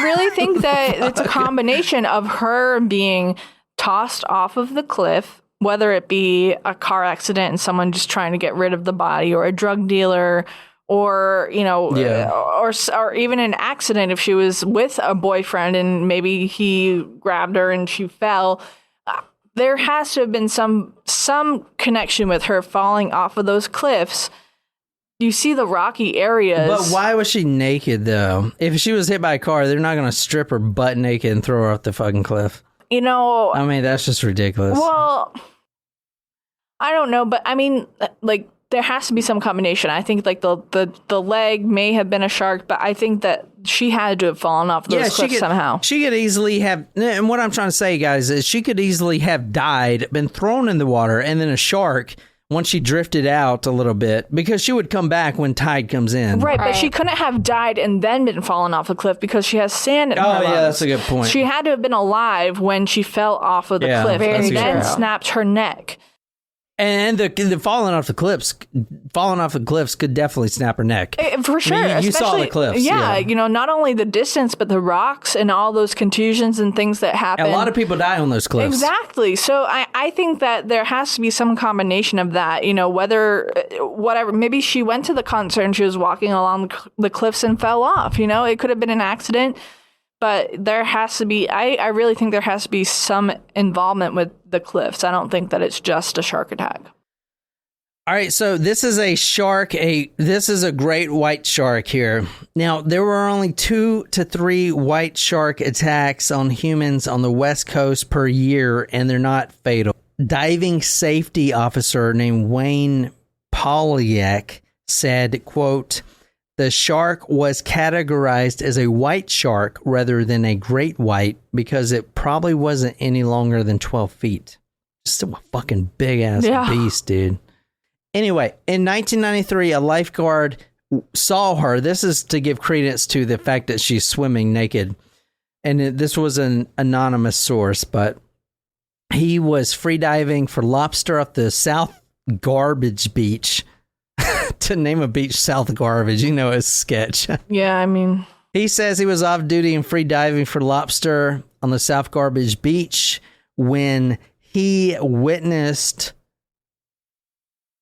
really think that it's a combination of her being tossed off of the cliff, whether it be a car accident and someone just trying to get rid of the body, or a drug dealer, or, or even an accident if she was with a boyfriend and maybe he grabbed her and she fell. There has to have been some connection with her falling off of those cliffs. You see the rocky areas. But why was she naked, though? If she was hit by a car, they're not going to strip her butt naked and throw her off the fucking cliff. I mean, that's just ridiculous. Well, I don't know, but I mean, like, there has to be some combination. I think, like, the leg may have been a shark, but I think that she had to have fallen off those cliffs somehow. She could easily have, and what I'm trying to say, guys, is she could easily have died, been thrown in the water, and then a shark, once she drifted out a little bit, because she would come back when tide comes in. Right, but she couldn't have died and then been fallen off the cliff because she has sand in her lungs. That's a good point. She had to have been alive when she fell off of the cliff and then snapped her neck. And the falling off the cliffs could definitely snap her neck. For sure. I mean, you saw the cliffs. Yeah, not only the distance, but the rocks and all those contusions and things that happen. A lot of people die on those cliffs. Exactly. So I think that there has to be some combination of that, whatever. Maybe she went to the concert and she was walking along the cliffs and fell off. It could have been an accident. But there has to be, I really think there has to be some involvement with the cliffs. I don't think that it's just a shark attack. All right, so this is a shark. This is a great white shark here. Now, there were only 2 to 3 white shark attacks on humans on the West Coast per year, and they're not fatal. Diving safety officer named Wayne Polyak said, quote, "The shark was categorized as a white shark rather than a great white because it probably wasn't any longer than 12 feet. Just a fucking big-ass beast, dude." Anyway, in 1993, a lifeguard saw her. This is to give credence to the fact that she's swimming naked. And this was an anonymous source, but he was freediving for lobster off the South Garbage Beach. To name a beach South Garbage, it's sketch. Yeah, I mean. He says he was off duty and free diving for lobster on the South Garbage Beach when he witnessed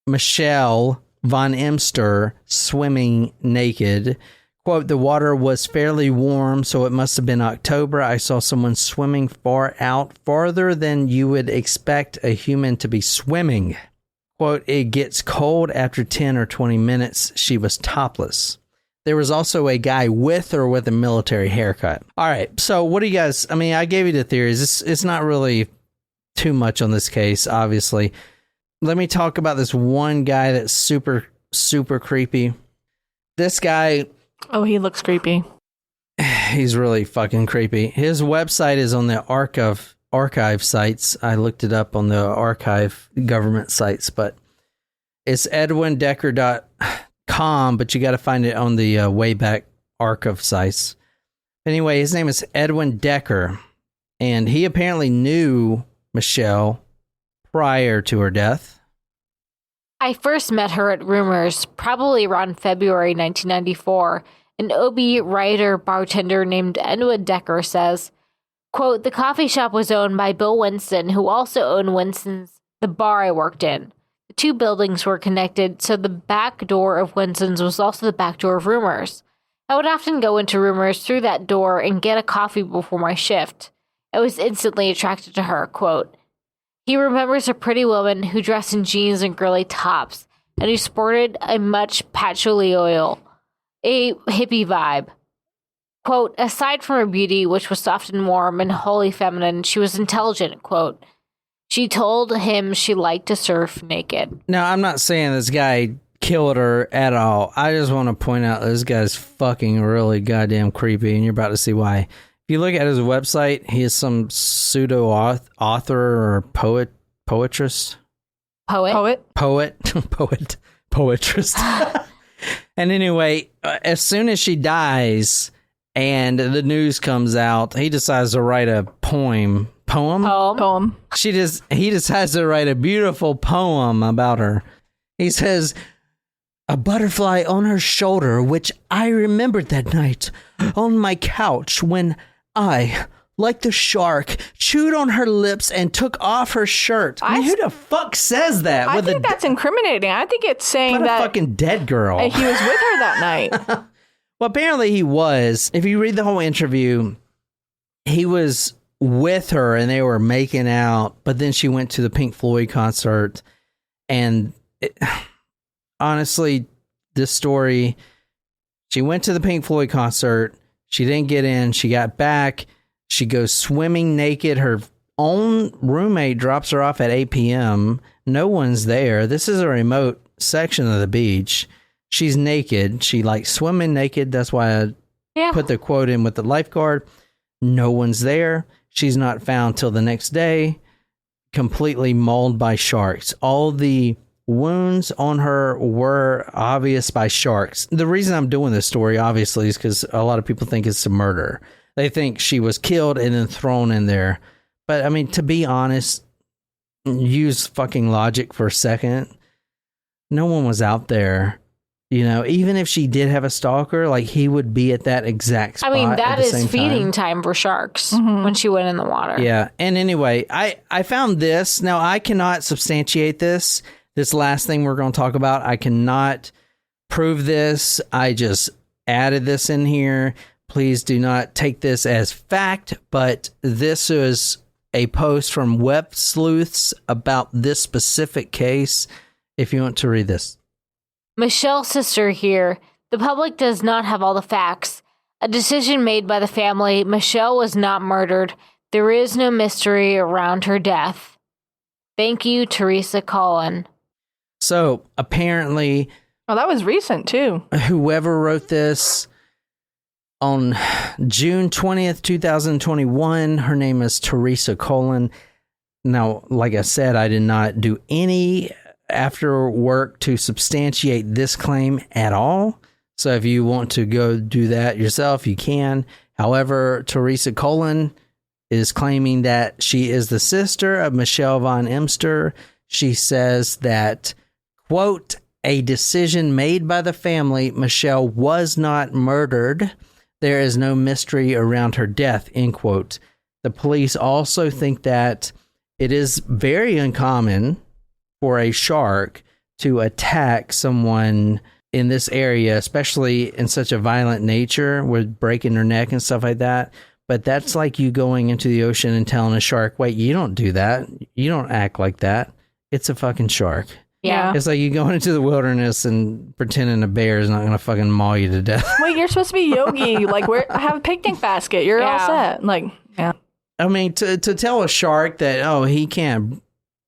Michelle Von Emster swimming naked. Quote, "The water was fairly warm, so it must have been October. I saw someone swimming farther than you would expect a human to be swimming. Quote, it gets cold after 10 or 20 minutes. She was topless. There was also a guy with her with a military haircut." All right. So what do you guys, I gave you the theories. It's not really too much on this case, obviously. Let me talk about this one guy that's super, super creepy. This guy. Oh, he looks creepy. He's really fucking creepy. His website is on the archive sites. I looked it up on the archive government sites, but it's edwindecker.com, but you got to find it on the Wayback Archive sites. Anyway, his name is Edwin Decker, and he apparently knew Michelle prior to her death. "I first met her at Rumors, probably around February 1994. An OB writer bartender named Edwin Decker says, quote, "The coffee shop was owned by Bill Winston, who also owned Winston's the bar I worked in. The two buildings were connected, so the back door of Winston's was also the back door of Rumors. I would often go into Rumors through that door and get a coffee before my shift. I was instantly attracted to her, quote. He remembers a pretty woman who dressed in jeans and girly tops, and who sported a much patchouli oil, a hippie vibe. Quote, aside from her beauty, which was soft and warm and wholly feminine, she was intelligent, quote. She told him she liked to surf naked. Now, I'm not saying this guy killed her at all. I just want to point out this guy's fucking really goddamn creepy, and you're about to see why. If you look at his website, he is some pseudo author or poetress. Poetress. And anyway, as soon as she dies and the news comes out, he decides to write a poem. He decides to write a beautiful poem about her. He says, a butterfly on her shoulder, which I remembered that night on my couch when I, like the shark, chewed on her lips and took off her shirt. I mean, who the fuck says that? I think that's incriminating. I think it's saying that a fucking dead girl. He was with her that night. Well, apparently he was. If you read the whole interview, he was with her and they were making out, but then she went to the Pink Floyd concert. And honestly, this story, she went to the Pink Floyd concert. She didn't get in. She got back. She goes swimming naked. Her own roommate drops her off at 8 p.m. No one's there. This is a remote section of the beach. She's naked. She likes swimming naked. That's why I put the quote in with the lifeguard. No one's there. She's not found till the next day. Completely mauled by sharks. All the wounds on her were obvious by sharks. The reason I'm doing this story, obviously, is because a lot of people think it's a murder. They think she was killed and then thrown in there. But, I mean, to be honest, use fucking logic for a second. No one was out there. You know, even if she did have a stalker, like, he would be at that exact spot. I mean, that is feeding time for sharks when she went in the water. Yeah. And anyway, I found this. Now, I cannot substantiate this. This last thing we're going to talk about, I cannot prove this. I just added this in here. Please do not take this as fact, but this is a post from Web Sleuths about this specific case, if you want to read this. Michelle's sister here. The public does not have all the facts. A decision made by the family. Michelle was not murdered. There is no mystery around her death. Thank you, Teresa Cullen. So, apparently... Oh, that was recent, too. Whoever wrote this on June 20th, 2021, her name is Teresa Cullen. Now, like I said, I did not do any after work to substantiate this claim at all. So if you want to go do that yourself, you can. However, Teresa Cullen is claiming that she is the sister of Michelle Von Emster. She says that, quote, a decision made by the family. Michelle was not murdered. There is no mystery around her death, end quote. The police also think that it is very uncommon for a shark to attack someone in this area, especially in such a violent nature with breaking their neck and stuff like that. But that's like you going into the ocean and telling a shark, wait, you don't do that. You don't act like that. It's a fucking shark. Yeah. It's like you going into the wilderness and pretending a bear is not going to fucking maul you to death. Wait, you're supposed to be Yogi. Like, have a picnic basket. You're all set. Like, yeah. I mean, to tell a shark that, oh, he can't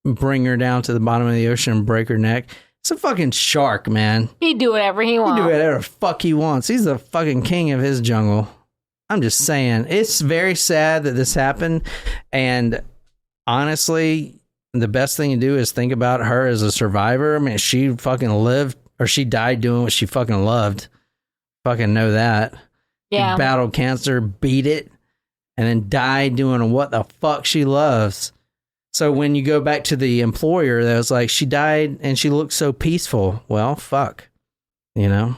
bring her down to the bottom of the ocean and break her neck. It's a fucking shark, man. He'd do whatever he wants. He'd do whatever the fuck he wants. He's the fucking king of his jungle. I'm just saying. It's very sad that this happened. And honestly, the best thing to do is think about her as a survivor. I mean, she fucking lived, or she died doing what she fucking loved. Fucking know that. Yeah. She battled cancer, beat it, and then died doing what the fuck she loves. So when you go back to the employer that was like, she died and she looked so peaceful. Well, fuck. You know?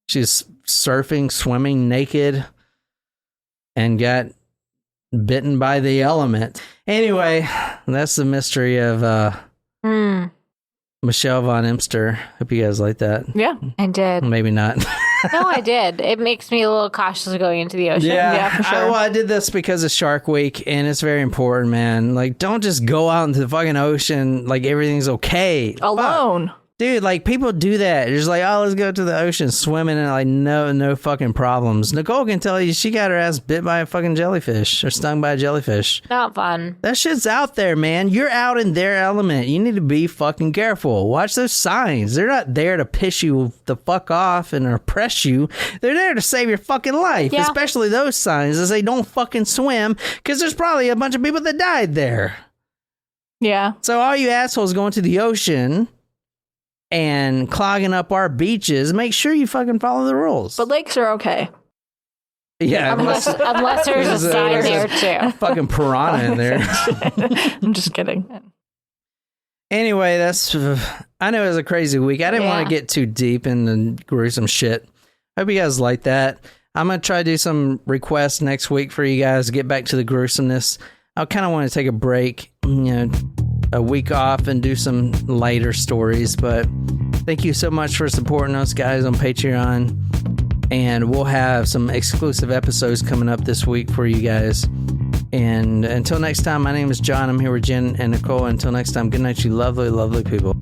She's surfing, swimming naked, and got bitten by the element. Anyway, that's the mystery of Michelle Von Emster. Hope you guys like that. Yeah. I did. Maybe not. No, I did. It makes me a little cautious going into the ocean. Yeah, for sure. I did this because of Shark Week, and it's very important, man. Like, don't just go out into the fucking ocean like everything's okay. Alone. Fuck. Dude, like, people do that. They're just like, oh, let's go to the ocean swimming, and like, no fucking problems. Nicole can tell you she got her ass bit by a fucking jellyfish or stung by a jellyfish. Not fun. That shit's out there, man. You're out in their element. You need to be fucking careful. Watch those signs. They're not there to piss you the fuck off and oppress you. They're there to save your fucking life. Yeah. Especially those signs that say don't fucking swim, because there's probably a bunch of people that died there. Yeah. So all you assholes going to the ocean and clogging up our beaches, make sure you fucking follow the rules. But lakes are okay. Yeah, Unless there's a sign there too. fucking piranha in there. I'm just kidding. Anyway, I know it was a crazy week. I didn't want to get too deep into gruesome shit. Hope you guys like that. I'm going to try to do some requests next week for you guys to get back to the gruesomeness. I kind of want to take a break, a week off and do some lighter stories. But thank you so much for supporting us, guys, on Patreon. And we'll have some exclusive episodes coming up this week for you guys. And until next time, my name is John. I'm here with Jen and Nicole. Until next time, good night, you lovely, lovely people.